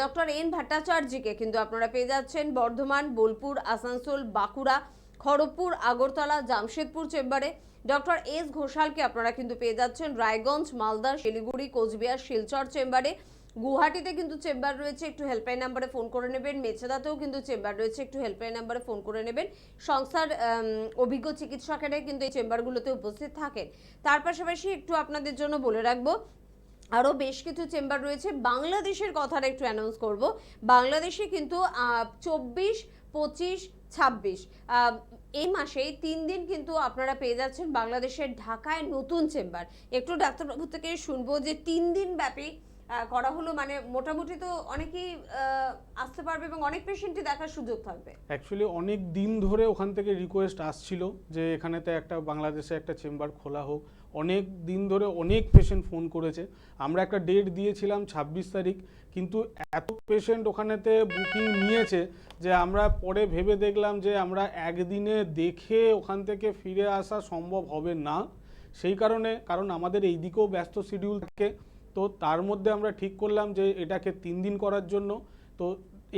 S1: ডক্টর এন ভট্টাচার্যকে কিন্তু আপনারা পেয়ে যাচ্ছেন বর্ধমান, বোলপুর, আসানসোল, বাঁকুড়া, খড়গপুর, আগরতলা, জামশেদপুর চেম্বারে। ডক্টর এস ঘোষালকে আপনারা কিন্তু পেয়ে যাচ্ছেন রায়গঞ্জ, মালদা, শিলিগুড়ি, কোচবিহার, শিলচর চেম্বারে। গুয়াহাটিতে কিন্তু চেম্বার রয়েছে, একটু হেল্পলাইন নাম্বারে ফোন করে নেবেন। মেছেদাতেও কিন্তু চেম্বার রয়েছে, একটু হেল্পলাইন নাম্বারে ফোন করে নেবেন। সংস্থার অভিজ্ঞ চিকিৎসকেরা কিন্তু এই চেম্বারগুলোতে উপস্থিত থাকেন। তার পাশাপাশি একটু আপনাদের জন্য বলে রাখবো আরও বেশ কিছু চেম্বার রয়েছে। বাংলাদেশের কথাটা একটু অ্যানাউন্স করব। বাংলাদেশে কিন্তু 24, 25, 26 এই মাসেই 3 দিন কিন্তু আপনারা পেয়ে যাচ্ছেন বাংলাদেশের ঢাকায় নতুন চেম্বার। একটু ডাক্তারবাবু থেকে শুনবো যে 3 দিন ব্যাপী করা হলো, মানে মোটামুটি তো অনেকেই আসতে পারবে এবং অনেক পেশেন্টই দেখার সুযোগ থাকবে।
S2: অ্যাকচুয়ালি অনেক দিন ধরে ওখান থেকে রিকোয়েস্ট আসছিল যে এখানেতে একটা বাংলাদেশে একটা চেম্বার খোলা হোক। অনেক দিন ধরে অনেক পেশেন্ট ফোন করেছে। আমরা একটা ডেট দিয়েছিলাম 26 তারিখ, কিন্তু এত পেশেন্ট ওখানেতে বুকিং নিয়েছে যে আমরা পরে ভেবে দেখলাম যে আমরা একদিনে দেখে ওখান থেকে ফিরে আসা সম্ভব হবে না। সেই কারণ আমাদের এই দিকেও ব্যস্ত শিডিউল থাকে, তো তার মধ্যে আমরা ঠিক করলাম যে এটাকে 3 দিন করার জন্য। তো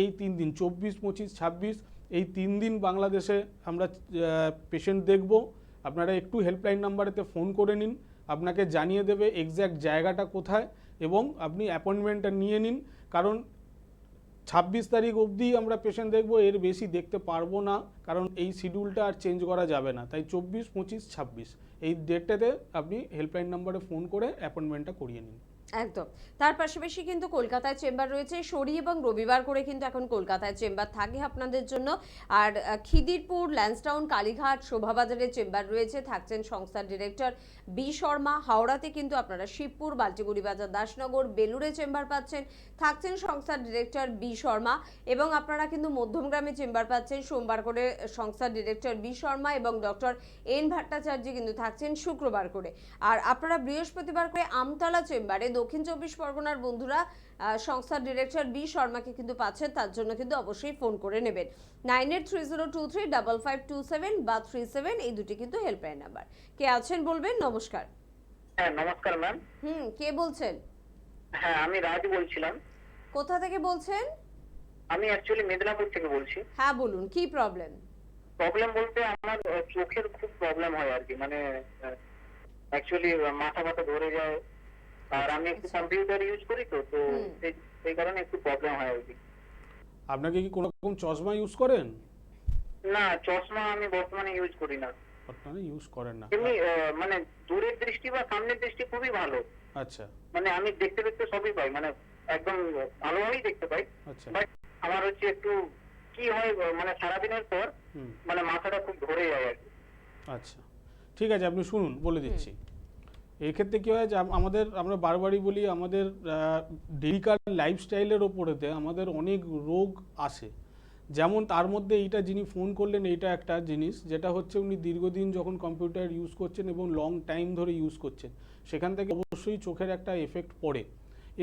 S2: এই 3 দিন 24, 25, 26 এই 3 দিন বাংলাদেশে আমরা পেশেন্ট দেখব। আপনারা একটু হেল্পলাইন নাম্বারেতে ফোন করে নিন, আপনাকে জানিয়ে দেবে এক্স্যাক্ট জায়গাটা কোথায় এবং আপনি অ্যাপয়েন্টমেন্টটা নিয়ে নিন। কারণ 26 তারিখ অবধি আমরা পেশেন্ট দেখব, এর বেশি দেখতে পারবো না, কারণ এই শিডিউলটা আর চেঞ্জ করা যাবে না। তাই 24, 25, 26 এই ডেটটাতে আপনি হেল্পলাইন নাম্বারে ফোন করে অ্যাপয়েন্টমেন্টটা করিয়ে নিন।
S1: একদম। তার পাশাপাশি কিন্তু কলকাতায় চেম্বার রয়েছে, শনি এবং রবিবার করে কিন্তু এখন কলকাতায় চেম্বার থাকে আপনাদের জন্য। আর খিদিরপুর, ল্যান্সটাউন, কালীঘাট, শোভাবাজারের চেম্বার রয়েছে, থাকছেন সংস্থার ডিরেক্টর বি শর্মা। হাওড়াতে কিন্তু আপনারা শিবপুর, বাল্টিগুড়ি বাজার, দাসনগর, বেলুড়ে চেম্বার পাচ্ছেন, থাকছেন সংস্থার ডিরেক্টর বি শর্মা। এবং আপনারা কিন্তু মধ্যমগ্রামে চেম্বার পাচ্ছেন সোমবার করে সংস্থার ডিরেক্টর বি শর্মা এবং ডক্টর এন ভট্টাচার্য কিন্তু থাকছেন শুক্রবার করে। আর আপনারা বৃহস্পতিবার করে আমতলা চেম্বারে দক্ষিণ 24 পরগনার বন্ধুরা সংস্থার ডিরেক্টর বি শর্মাকে কিন্তু পাচ্ছেন, তার জন্য কিন্তু অবশ্যই ফোন করে নেবেন। 9830235527 বা 37 এই দুটি কিন্তু হেল্পলাইন নাম্বার। কে আছেন বলবেন? নমস্কার।
S3: হ্যাঁ নমস্কার ম্যাম।
S1: কে বলছেন?
S3: হ্যাঁ আমি রাজ বলছিলাম।
S1: কোথা থেকে বলছেন?
S3: আমি অ্যাকচুয়ালি মেদিনীপুর থেকে বলছি।
S1: হ্যাঁ বলুন, কি প্রবলেম?
S3: প্রবলেম বলতে আমার চোখের খুব প্রবলেম হয় আর কি, মানে অ্যাকচুয়ালি মাথা ব্যথা ধরে যায়, আর আমি একটু কম্পিউটার ইউজ করি তো সেই কারণে একটু প্রবলেম হয় আর কি।
S2: আপনাকে কি কোনো রকম চশমা ইউজ করেন?
S3: না, চশমা আমি বর্তমানে ইউজ করি না।
S2: বর্তমানে ইউজ করেন না?
S3: এমনি মানে দূরের দৃষ্টি বা সামনের দৃষ্টি খুবই ভালো।
S2: আচ্ছা,
S3: মানে আমি দেখতে সবই পাই, মানে একদম ভালোভাবেই দেখতে পাই।
S2: আচ্ছা।
S3: বাট আমার হচ্ছে একটু কি হয়, মানে সারাদিনের পর মানে মাথাটা খুব ধরে যায় আর কি।
S2: আচ্ছা ঠিক আছে, আপনি শুনুন বলে দিচ্ছি। এই ক্ষেত্রে কী হয় যে আমরা বারবারই বলি আমাদের ডেইলিকার লাইফস্টাইলের ওপরেতে আমাদের অনেক রোগ আসে। যেমন তার মধ্যে এইটা যিনি ফোন করলেন, এইটা একটা জিনিস যেটা হচ্ছে উনি দীর্ঘদিন যখন কম্পিউটার ইউজ করছেন এবং লং টাইম ধরে ইউজ করছেন, সেখান থেকে অবশ্যই চোখের একটা এফেক্ট পড়ে।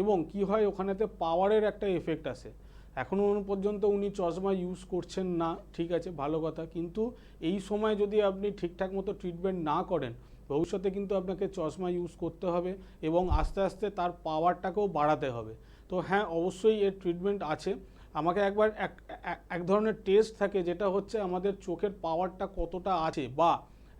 S2: এবং কি হয় ওখানেতে পাওয়ারের একটা এফেক্ট আসে। এখনও পর্যন্ত উনি চশমা ইউজ করছেন না, ঠিক আছে, ভালো কথা, কিন্তু এই সময় যদি আপনি ঠিকঠাক মতো ট্রিটমেন্ট না করেন ভবিষ্যতে কিন্তু আপনাকে চশমা ইউজ করতে হবে এবং আস্তে আস্তে তার পাওয়ারটাকেও বাড়াতে হবে। তো হ্যাঁ, অবশ্যই এর ট্রিটমেন্ট আছে। আমাকে একবার এক ধরনের টেস্ট থাকে যেটা হচ্ছে আমাদের চোখের পাওয়ারটা কতটা আছে বা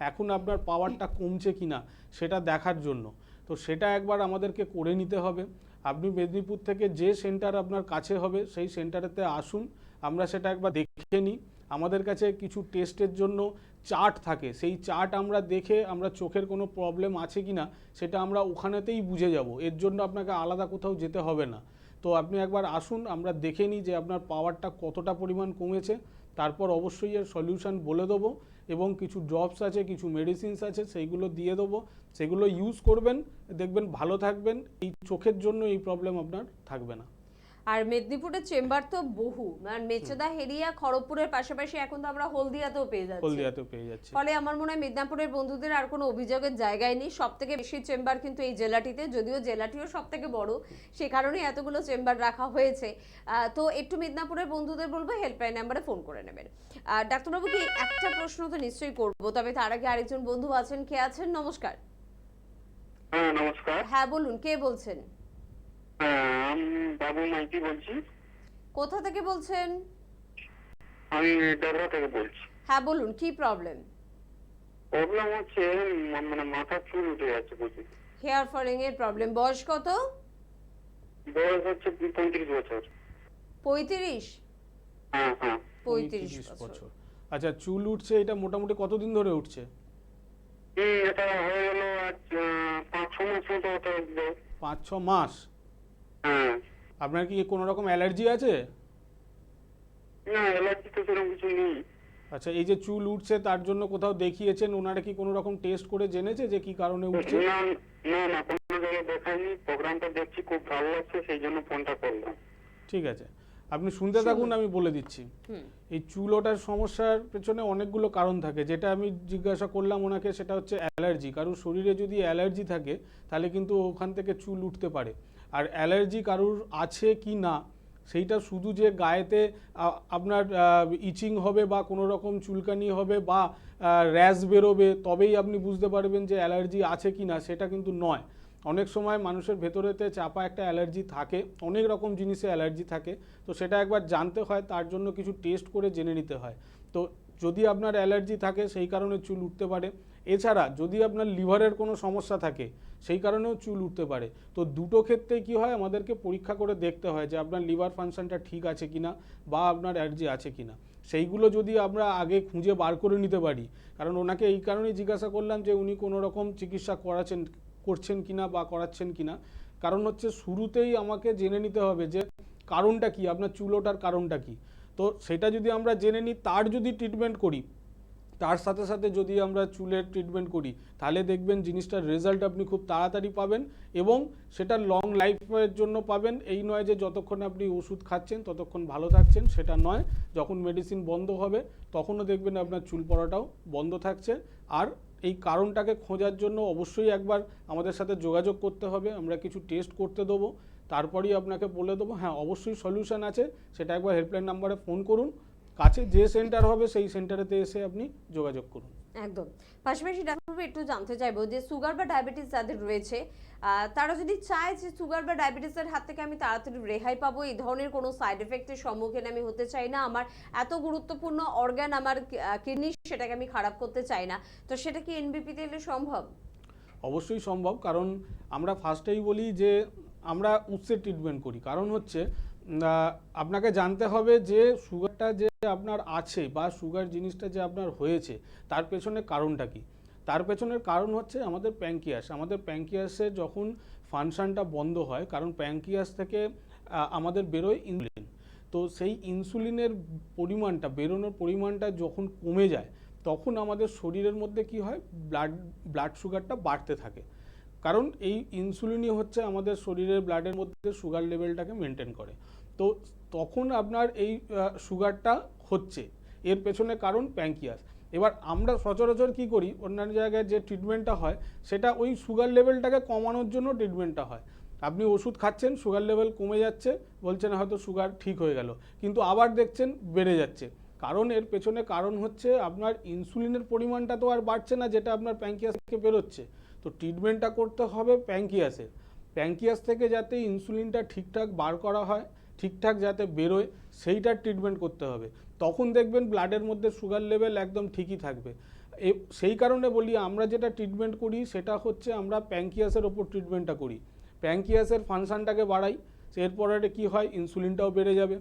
S2: এখন আপনার পাওয়ারটা কমছে কিনা সেটা দেখার জন্য। তো সেটা একবার আমাদেরকে করে নিতে হবে। আপনি মেদিনীপুর থেকে যে সেন্টার আপনার কাছে হবে সেই সেন্টারেতে আসুন, আমরা সেটা একবার দেখে নিই। আমাদের কাছে কিছু টেস্টের জন্য চার্ট থাকে, সেই চার্ট আমরা দেখে আমরা চোখের কোনো প্রবলেম আছে কিনা সেটা আমরা ওখানেতেই বুঝে যাব। এর জন্য আপনাকে আলাদা কোথাও যেতে হবে না। তো আপনি একবার আসুন, আমরা দেখে নিই যে আপনার পাওয়ারটা কতটা পরিমাণ কমেছে, তারপর অবশ্যই এর সলিউশন বলে দেবো এবং কিছু ড্রপস আছে, কিছু মেডিসিনস আছে, সেইগুলো দিয়ে দেবো, সেগুলো ইউজ করবেন, দেখবেন ভালো থাকবেন। এই চোখের জন্য এই প্রবলেম আপনার থাকবে না।
S1: আর মেদিনীপুরের চেম্বার তো বহু, মানে মেচেদা, হেরিয়া, খড়গপুরের পাশাপাশি এখন তো আমরা হলদিয়াতেও পেয়ে যাচ্ছি। ফলে আমার মনে হয় মেদিনীপুরের বন্ধুদের আর কোনো অভিযোগের জায়গায় নেই। সব থেকে বেশি চেম্বার কিন্তু এই জেলাটিতে, যদিও জেলাটিও সব থেকে বড়, সে কারণে এতগুলো চেম্বার রাখা হয়েছে। তো একটু মেদিনীপুরের বন্ধুদের বলবো হেল্পলাইন নাম্বারে ফোন করে নেবেন। ডাক্তারবাবু, কি একটা প্রশ্ন তো নিশ্চয়ই করবো, তবে তার আগে আরেকজন বন্ধু আছেন, কে আছেন? নমস্কার।
S3: হ্যাঁ নমস্কার।
S1: হ্যাঁ বলুন, কে বলছেন?
S3: আমি বাবু মাইতি বলছি।
S1: কোথা থেকে বলছেন?
S3: আমি ডাবরা থেকে বলছি।
S1: হ্যাঁ বলুন, কি প্রবলেম?
S3: প্রবলেম হচ্ছে মানে মাথা চুল উঠে যাচ্ছে প্রচুর।
S1: হেয়ার ফলিং এর প্রবলেম। বয়স কত?
S3: বয়স হচ্ছে 35 বছর।
S1: 35?
S3: হ্যাঁ হ্যাঁ
S1: 35 বছর।
S2: আচ্ছা, চুল উঠছে, এটা মোটামুটি কতদিন ধরে উঠছে?
S3: এটা হয়ে গেল আজ 5-6 মাস মতো হতে হবে।
S2: 5-6 মাস?
S3: হ্যাঁ।
S2: আপনার কি কোনো রকম অ্যালার্জি আছে?
S3: না, অ্যালার্জি তো সেরকম কিছু নেই।
S2: আচ্ছা, এই যে চুল উঠছে তার জন্য কোথাও দেখিয়েছেন? ওনারা কি কোনো রকম টেস্ট করে জেনেছে যে কি কারণে উঠছে?
S3: না না না, কোনো জায়গায় দেখাইনি। প্রোগ্রামটা দেখছি, খুব ভালো লাগছে, সেই জন্য ফোনটা করলাম।
S2: ঠিক আছে, আপনি শুনতে থাকুন, আমি বলে দিচ্ছি। এই চুল ওঠার সমস্যার পেছনে অনেকগুলো কারণ থাকে। যেটা আমি জিজ্ঞাসা করলাম ওনাকে সেটা হচ্ছে অ্যালার্জি। কারোর শরীরে যদি অ্যালার্জি থাকে তাহলে কিন্তু ওখান থেকে চুল উঠতে পারে। আর অ্যালার্জি কারোর আছে কি না সেইটা শুধু যে গায়েতে আপনার ইচিং হবে বা কোনো রকম চুলকানি হবে বা র্যাশ বেরোবে তবেই আপনি বুঝতে পারবেন যে অ্যালার্জি আছে কি না, সেটা কিন্তু নয়। অনেক সময় মানুষের ভেতরেতে চাপা একটা অ্যালার্জি থাকে, অনেক রকম জিনিসে অ্যালার্জি থাকে। তো সেটা একবার জানতে হয়, তার জন্য কিছু টেস্ট করে জেনে নিতে হয়। তো যদি আপনার অ্যালার্জি থাকে সেই কারণে চুল উঠতে পারে। এছাড়া যদি আপনার লিভারের কোনো সমস্যা থাকে সেই কারণেও চুল উঠতে পারে। তো দুটো ক্ষেত্রে কি হয়, আমাদেরকে পরীক্ষা করে দেখতে হয় যে আপনার লিভার ফাংশনটা ঠিক আছে কিনা বা আপনার অ্যালার্জি আছে কিনা। সেইগুলো যদি আমরা আগে খুঁজে বার করে নিতে পারি, কারণ ওনাকে এই কারণেই জিজ্ঞাসা করলাম যে উনি কোনো রকম চিকিৎসা করছেন কিনা বা করাচ্ছেন কিনা। কারণ হচ্ছে শুরুতেই আমাকে জেনে নিতে হবে যে কারণটা কি, আপনার চুল ওঠার কারণটা কি। তো সেটা যদি আমরা জেনে নিই, তার যদি ট্রিটমেন্ট করি, তার সাথে সাথে যদি আমরা চুলের ট্রিটমেন্ট করি, তাহলে দেখবেন জিনিসটার রেজাল্ট আপনি খুব তাড়াতাড়ি পাবেন এবং সেটা লং লাইফের জন্য পাবেন। এই নয় যে যতক্ষণ আপনি ওষুধ খাচ্ছেন ততক্ষণ ভালো থাকছেন, সেটা নয়। যখন মেডিসিন বন্ধ হবে তখনও দেখবেন আপনার চুল পড়াটাও বন্ধ থাকছে। আর এই কারণটাকে খোঁজার জন্য অবশ্যই একবার আমাদের সাথে যোগাযোগ করতে হবে, আমরা কিছু টেস্ট করতে দেবো, তারপরেই আপনাকে বলে দেবো হ্যাঁ অবশ্যই সলিউশন আছে। সেটা একবার হেল্পলাইন নাম্বারে ফোন করুন, কাছে যে সেন্টার হবে সেই সেন্টারেতে এসে আপনি যোগাযোগ করুন।
S1: একদম। পাশাপাশি ডাক্তারবাবু একটু জানতে চাইবো যে সুগার বা ডায়াবেটিস যাদের রয়েছে তারা যদি চায় যে সুগার বা ডায়াবেটিসের হাত থেকে আমি তাড়াতাড়ি রেহাই পাবো, এই ধরনের কোনো সাইড এফেক্টের সম্মুখীন আমি হতে চাই না, আমার এত গুরুত্বপূর্ণ অর্গান আমার কিডনি, সেটাকে আমি খারাপ করতে চাই না, তো সেটা কি এনবিপিতে এলে সম্ভব?
S2: অবশ্যই সম্ভব, কারণ আমরা ফার্স্টেই বলি যে আমরা উৎসের ট্রিটমেন্ট করি। কারণ হচ্ছে আপনাকে জানতে হবে যে সুগারটা যে আপনার আছে বা সুগার জিনিসটা যে আপনার হয়েছে তার পেছনে কারণটা কি। তার পেছনের কারণ হচ্ছে আমাদের প্যাঙ্কিয়াস। আমাদের প্যাঙ্কিয়াসের যখন ফাংশনটা বন্ধ হয়, কারণ প্যাঙ্কিয়াস থেকে আমাদের বেরোয় ইনসুলিন। তো সেই ইনসুলিনের পরিমাণটা, বেরোনোর পরিমাণটা যখন কমে যায় তখন আমাদের শরীরের মধ্যে কি হয়, ব্লাড সুগারটা বাড়তে থাকে। কারণ এই ইনসুলিনই হচ্ছে আমাদের শরীরের ব্লাডের মধ্যে সুগার লেভেলটাকে মেনটেন করে। তো তখন আপনার এই সুগারটা হচ্ছে, এর পেছনে কারণ প্যাঙ্কিয়াস। এবার আমরা সচরাচর কি করি, অন্যান্য জায়গায় যে ট্রিটমেন্টটা হয় সেটা ওই সুগার লেভেলটাকে কমানোর জন্য ট্রিটমেন্টটা হয়। আপনি ওষুধ খাচ্ছেন, সুগার লেভেল কমে যাচ্ছে, বলছেন হয়তো সুগার ঠিক হয়ে গেল, কিন্তু আবার দেখছেন বেড়ে যাচ্ছে। কারণ এর পেছনে কারণ হচ্ছে আপনার ইনসুলিনের পরিমাণটা তো আর বাড়ছে না, যেটা আপনার প্যাঙ্কিয়াস থেকে বেরোচ্ছে। তো ট্রিটমেন্টটা করতে হবে প্যাঙ্কিয়াসের। প্যাঙ্কিয়াস থেকে যাতে ইনসুলিনটা ঠিকঠাক বার করা হয়, ঠিকঠাক যাতে বেরোয়, সেইটার ট্রিটমেন্ট করতে হবে। তখন দেখবেন ব্লাডের মধ্যে সুগার লেভেল একদম ঠিকই থাকবে। সেই কারণে বলি আমরা যেটা ট্রিটমেন্ট করি সেটা হচ্ছে আমরা প্যাঙ্কিয়াসের ওপর ট্রিটমেন্টটা করি। প্যাঙ্কিয়াসের ফাংশনটাকে বাড়াই, এরপরে কি হয়, ইনসুলিনটাও বেড়ে যাবে।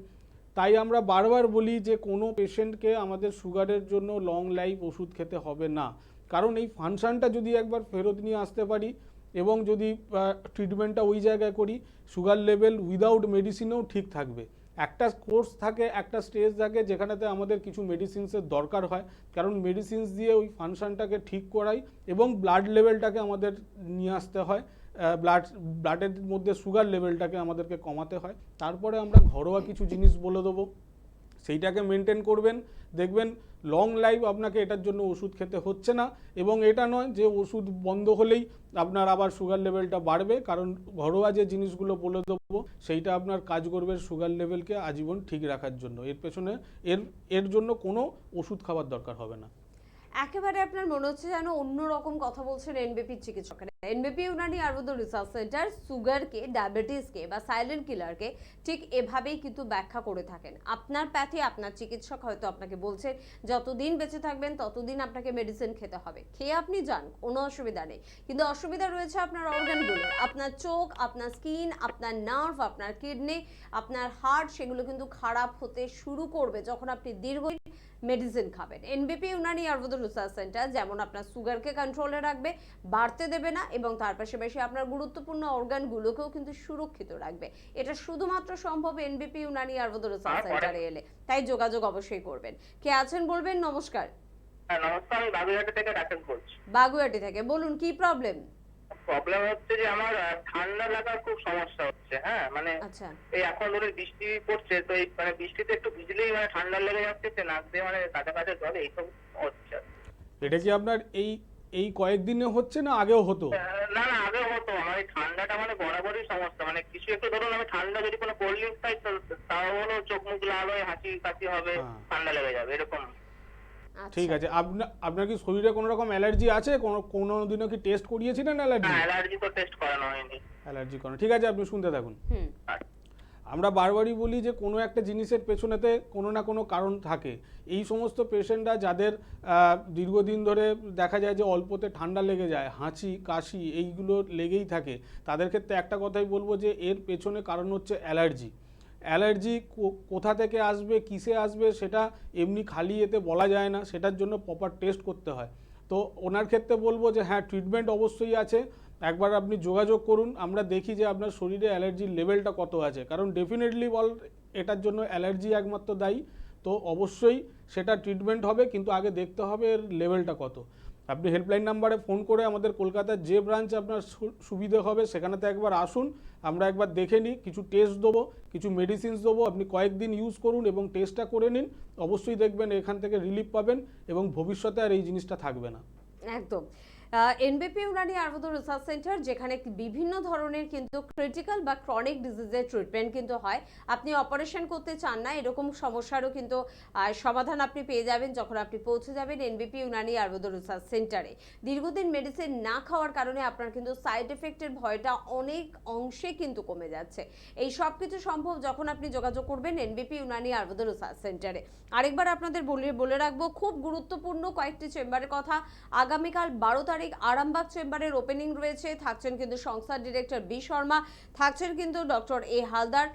S2: তাই আমরা বারবার বলি যে কোনো পেশেন্টকে আমাদের সুগারের জন্য লং লাইফ ওষুধ খেতে হবে না, কারণ এই ফাংশনটা যদি একবার ফেরত নিয়ে আসতে পারি এবং যদি ট্রিটমেন্টটা ওই জায়গায় করি, সুগার লেভেল উইদাউট মেডিসিনেও ঠিক থাকবে। একটা কোর্স থাকে, একটা স্টেজ থাকে যেখানেতে আমাদের কিছু মেডিসিনসের দরকার হয়, কারণ মেডিসিনস দিয়ে ওই ফাংশনটাকে ঠিক করাই এবং ব্লাড লেভেলটাকে আমাদের নিয়ে আসতে হয়, ব্লাডের মধ্যে সুগার লেভেলটাকে আমাদেরকে কমাতে হয়। তারপরে আমরা ঘরোয়া কিছু জিনিস বলে দেবো, সেইটাকে মেনটেন করবেন, দেখবেন লং লাইফ আপনাকে এটার জন্য ওষুধ খেতে হচ্ছে না। এবং এটা নয় যে ওষুধ বন্ধ হলেই আপনার আবার সুগার লেভেলটা বাড়বে, কারণ ঘরোয়া যে জিনিসগুলো বলে দেবো সেইটা আপনার কাজ করবে সুগার লেভেলকে আজীবন ঠিক রাখার জন্য। এর পেছনে এর জন্য কোনো ওষুধ খাবার দরকার হবে না।
S1: একেবারে আপনার মনে হচ্ছে যেন অন্যরকম কথা বলছেন এনবিপির চিকিৎসকেরা। N B P Unani Ayurveda research centre সুগারকে, ডায়াবেটিসকে বা সাইলেন্ট কিলারকে ঠিক এভাবেই কিন্তু ব্যাখ্যা করে থাকেন। আপনার প্যাথি আপনার চিকিৎসক হয়তো আপনাকে বলছেন যতদিন বেঁচে থাকবেন ততদিন আপনাকে মেডিসিন খেতে হবে, খেয়ে আপনি যান, কোনো অসুবিধা নেই। কিন্তু অসুবিধা রয়েছে আপনার অর্গানগুলো, আপনার চোখ, আপনার স্কিন, আপনার নার্ভ, আপনার কিডনি, আপনার হার্ট, সেগুলো কিন্তু খারাপ হতে শুরু করবে যখন আপনি দীর্ঘদিন মেডিসিন খাবেন। এনবিপি ইউনানি আয়ুর্বেদ রিসার্চ সেন্টার যেমন আপনার সুগারকে কন্ট্রোলে রাখবে, বাড়তে দেবে না, এবং তার পাশাপাশি আপনার গুরুত্বপূর্ণ অর্গানগুলোকেও কিন্তু সুরক্ষিত রাখবে। এটা শুধুমাত্র সম্ভব এনবিপি ইউনানি আয়ুর্বেদ রিসার্চ সেন্টারে এলে। তাই যোগাযোগ অবশ্যই করবেন। কে আছেন বলবেন? নমস্কার।
S3: নমস্কার, আমি বাগুইহাটি থেকে রাকেশ বলছি।
S1: বাগুইহাটি থেকে বলুন, কি প্রবলেম?
S3: প্রবলেম হচ্ছে যে আমার ঠান্ডা লাগার খুব সমস্যা হচ্ছে। হ্যাঁ, মানে
S1: আচ্ছা,
S3: এই এখন ধরে বৃষ্টি পড়ছে, তো এই মানে বৃষ্টিতে একটু ভিজলেই মানে ঠান্ডা লেগে যাচ্ছে, নাক দিয়ে মানে কাঁচা কাঁচা জল এইসব হচ্ছে।
S2: এটা কি আপনার এই কয়েকদিনে হচ্ছে না আগেও হতো?
S3: না না, আগে হতো। আমার এই ঠান্ডাটা মানে বরাবরই সমস্যা, মানে কিছু একটু ধরুন আমি ঠান্ডা যদি কোনো কোল্ড ড্রিঙ্কস খাই তাও হলো চোখ মুখ লাল হয়ে হাঁচি কাশি হবে, ঠান্ডা লেগে যাবে এরকম।
S2: ঠিক আছে। আপনার কি শরীরে কোনো রকম অ্যালার্জি আছে? কোনো দিনও কি টেস্ট করিয়েছিলেন অ্যালার্জি?
S3: অ্যালার্জি তো টেস্ট করানো হয়নি।
S2: অ্যালার্জি করানো, ঠিক আছে, আপনি শুনতে থাকুন। আমরা বারবারই বলি যে কোনো একটা জিনিসের পেছনেতে কোনো না কোনো কারণ থাকে। এই সমস্ত পেশেন্টরা যাদের দীর্ঘদিন ধরে দেখা যায় যে অল্পতে ঠান্ডা লেগে যায়, হাঁচি কাশি এইগুলো লেগেই থাকে, তাদের ক্ষেত্রে একটা কথাই বলবো যে এর পেছনে কারণ হচ্ছে অ্যালার্জি। অ্যালার্জি কোথা থেকে আসবে, কিসে আসবে, সেটা এমনি খালি এতে বলা যায় না, সেটার জন্য প্রপার টেস্ট করতে হয়। তো ওনার ক্ষেত্রে বলবো যে হ্যাঁ, ট্রিটমেন্ট অবশ্যই আছে, একবার আপনি যোগাযোগ করুন, আমরা দেখি যে আপনার শরীরে অ্যালার্জির লেভেলটা কত আছে, কারণ ডেফিনেটলি এটার জন্য অ্যালার্জি একমাত্র দায়ী। তো অবশ্যই সেটা ট্রিটমেন্ট হবে, কিন্তু আগে দেখতে হবে এর লেভেলটা কত। আপনি হেল্পলাইন নাম্বারে ফোন করে আমাদের কলকাতার যে ব্রাঞ্চ আপনার সুবিধে হবে সেখানেতে একবার আসুন, আমরা একবার দেখে নিই, কিছু টেস্ট দেবো, কিছু মেডিসিনস দেবো, আপনি কয়েকদিন ইউজ করুন এবং টেস্টটা করে নিন, অবশ্যই দেখবেন এখান থেকে রিলিফ পাবেন এবং ভবিষ্যতে আর এই জিনিসটা থাকবে না।
S1: একদম। এনবিপি ইউনানি আয়ুর্বেদ রিসার্চ সেন্টার, যেখানে বিভিন্ন ধরনের কিন্তু ক্রিটিক্যাল বা ক্রনিক ডিজিজের ট্রিটমেন্ট কিন্তু হয়। আপনি অপারেশন করতে চান না, এরকম সমস্যারও কিন্তু সমাধান আপনি পেয়ে যাবেন যখন আপনি পৌঁছে যাবেন এনবিপি ইউনানি আয়ুর্বেদ রিসার্চ সেন্টারে। দীর্ঘদিন মেডিসিন না খাওয়ার কারণে আপনার কিন্তু সাইড এফেক্টের ভয়টা অনেক অংশে কিন্তু কমে যাচ্ছে। এই সব কিছু সম্ভব যখন আপনি যোগাযোগ করবেন এনবিপি ইউনানি আয়ুর্বেদ রিসার্চ সেন্টারে। আরেকবার আপনাদের বলে রাখবো, খুব গুরুত্বপূর্ণ কয়েকটি চেম্বারের কথা। আগামীকাল 12 তারিখ আরামবাগ চেম্বারের ওপেনিং রয়েছে, থাকছেন কিন্তু সংস্থার ডিরেক্টর বি শর্মা, থাকছেন কিন্তু ডক্টর এ হালদার।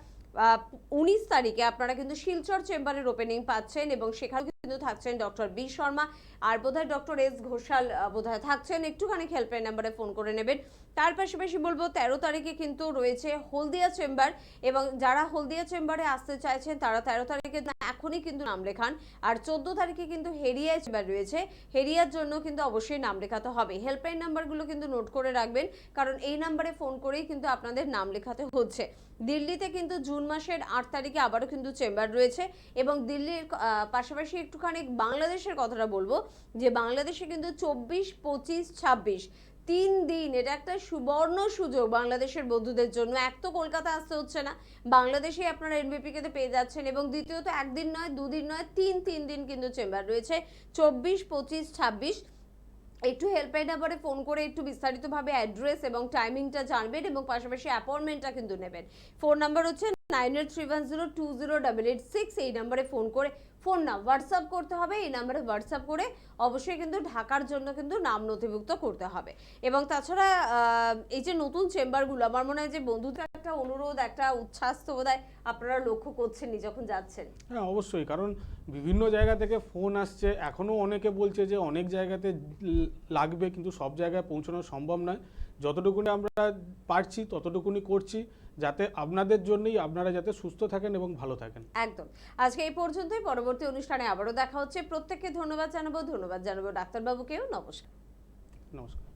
S1: 19 তারিখে আপনারা কিন্তু শিলচর চেম্বারের ওপেনিং পাচ্ছেন এবং সেখানে কিন্তু থাকছেন ডক্টর বি শর্মা, আর বোধহয় ডক্টর এস ঘোষাল বোধহয় থাকছেন। একটুখানি হেল্পলাইন নাম্বারে ফোন করে নেবেন। তার পাশাপাশি বলবো 13 তারিখে কিন্তু রয়েছে হলদিয়া চেম্বার, এবং যারা হলদিয়া চেম্বারে আসতে চাইছেন তারা 13 তারিখে এখনই কিন্তু নাম লেখান। আর 14 তারিখে কিন্তু হেরিয়া চেম্বার রয়েছে, হেরিয়ার জন্য কিন্তু অবশ্যই নাম লেখাতে হবে। হেল্পলাইন নাম্বারগুলো কিন্তু নোট করে রাখবেন, কারণ এই নাম্বারে ফোন করেই কিন্তু আপনাদের নাম লেখাতে হচ্ছে। দিল্লিতে কিন্তু জুন মাসের 8 তারিখে আবারও কিন্তু চেম্বার রয়েছে, এবং দিল্লির পাশাপাশি একটুখানি বাংলাদেশের কথাটা বলবো যে বাংলাদেশে কিন্তু 24, 25, 26 3 দিন, এটা একটা সুবর্ণ সুযোগ বাংলাদেশের বন্ধুদের জন্য। এক তো কলকাতা আসতে হচ্ছে না, বাংলাদেশে আপনারা এনবিপি কে পেয়ে যাচ্ছেন, এবং দ্বিতীয়ত একদিন নয়, দুদিন নয়, তিন দিন কিন্তু চেম্বার রয়েছে, 24, 25, 26। একটু হেল্পলাইন নাম্বারে ফোন করে একটু বিস্তারিতভাবে অ্যাড্রেস এবং টাইমিংটা জানবেন, এবং পাশাপাশি অ্যাপয়েন্টমেন্টটা কিন্তু নেবেন। ফোন নাম্বার হচ্ছে 9831020886। এই নাম্বারে ফোন করে, ফোন না হোয়াটসঅ্যাপ করতে হবে, এই নাম্বারে হোয়াটসঅ্যাপ করে অবশ্যই কিন্তু ঢাকার জন্য কিন্তু নাম নথিভুক্ত করতে হবে। এবং তাছাড়া এই যে নতুন চেম্বারগুলো, আমার মনে হয় যে বন্ধুদের একটা অনুরোধ, একটা উচ্ছ্বাস তো বোধহয় আপনারা লক্ষ্য করছেনই যখন যাচ্ছেন।
S2: হ্যাঁ অবশ্যই, কারণ বিভিন্ন জায়গা থেকে ফোন আসছে, এখনও অনেকে বলছে যে অনেক জায়গাতে লাগবে, কিন্তু সব জায়গায় পৌঁছানো সম্ভব নয়। যতটুকুনি আমরা পারছি ততটুকুনি করছি, যাতে আপনাদের জন্যই, আপনারা যাতে সুস্থ থাকেন এবং ভালো থাকেন।
S1: একদম। আজকে এই পর্যন্তই, পরবর্তী অনুষ্ঠানে আবারও দেখা হচ্ছে। প্রত্যেককে ধন্যবাদ জানাবো ডাক্তারবাবুকেও। নমস্কার।
S2: নমস্কার।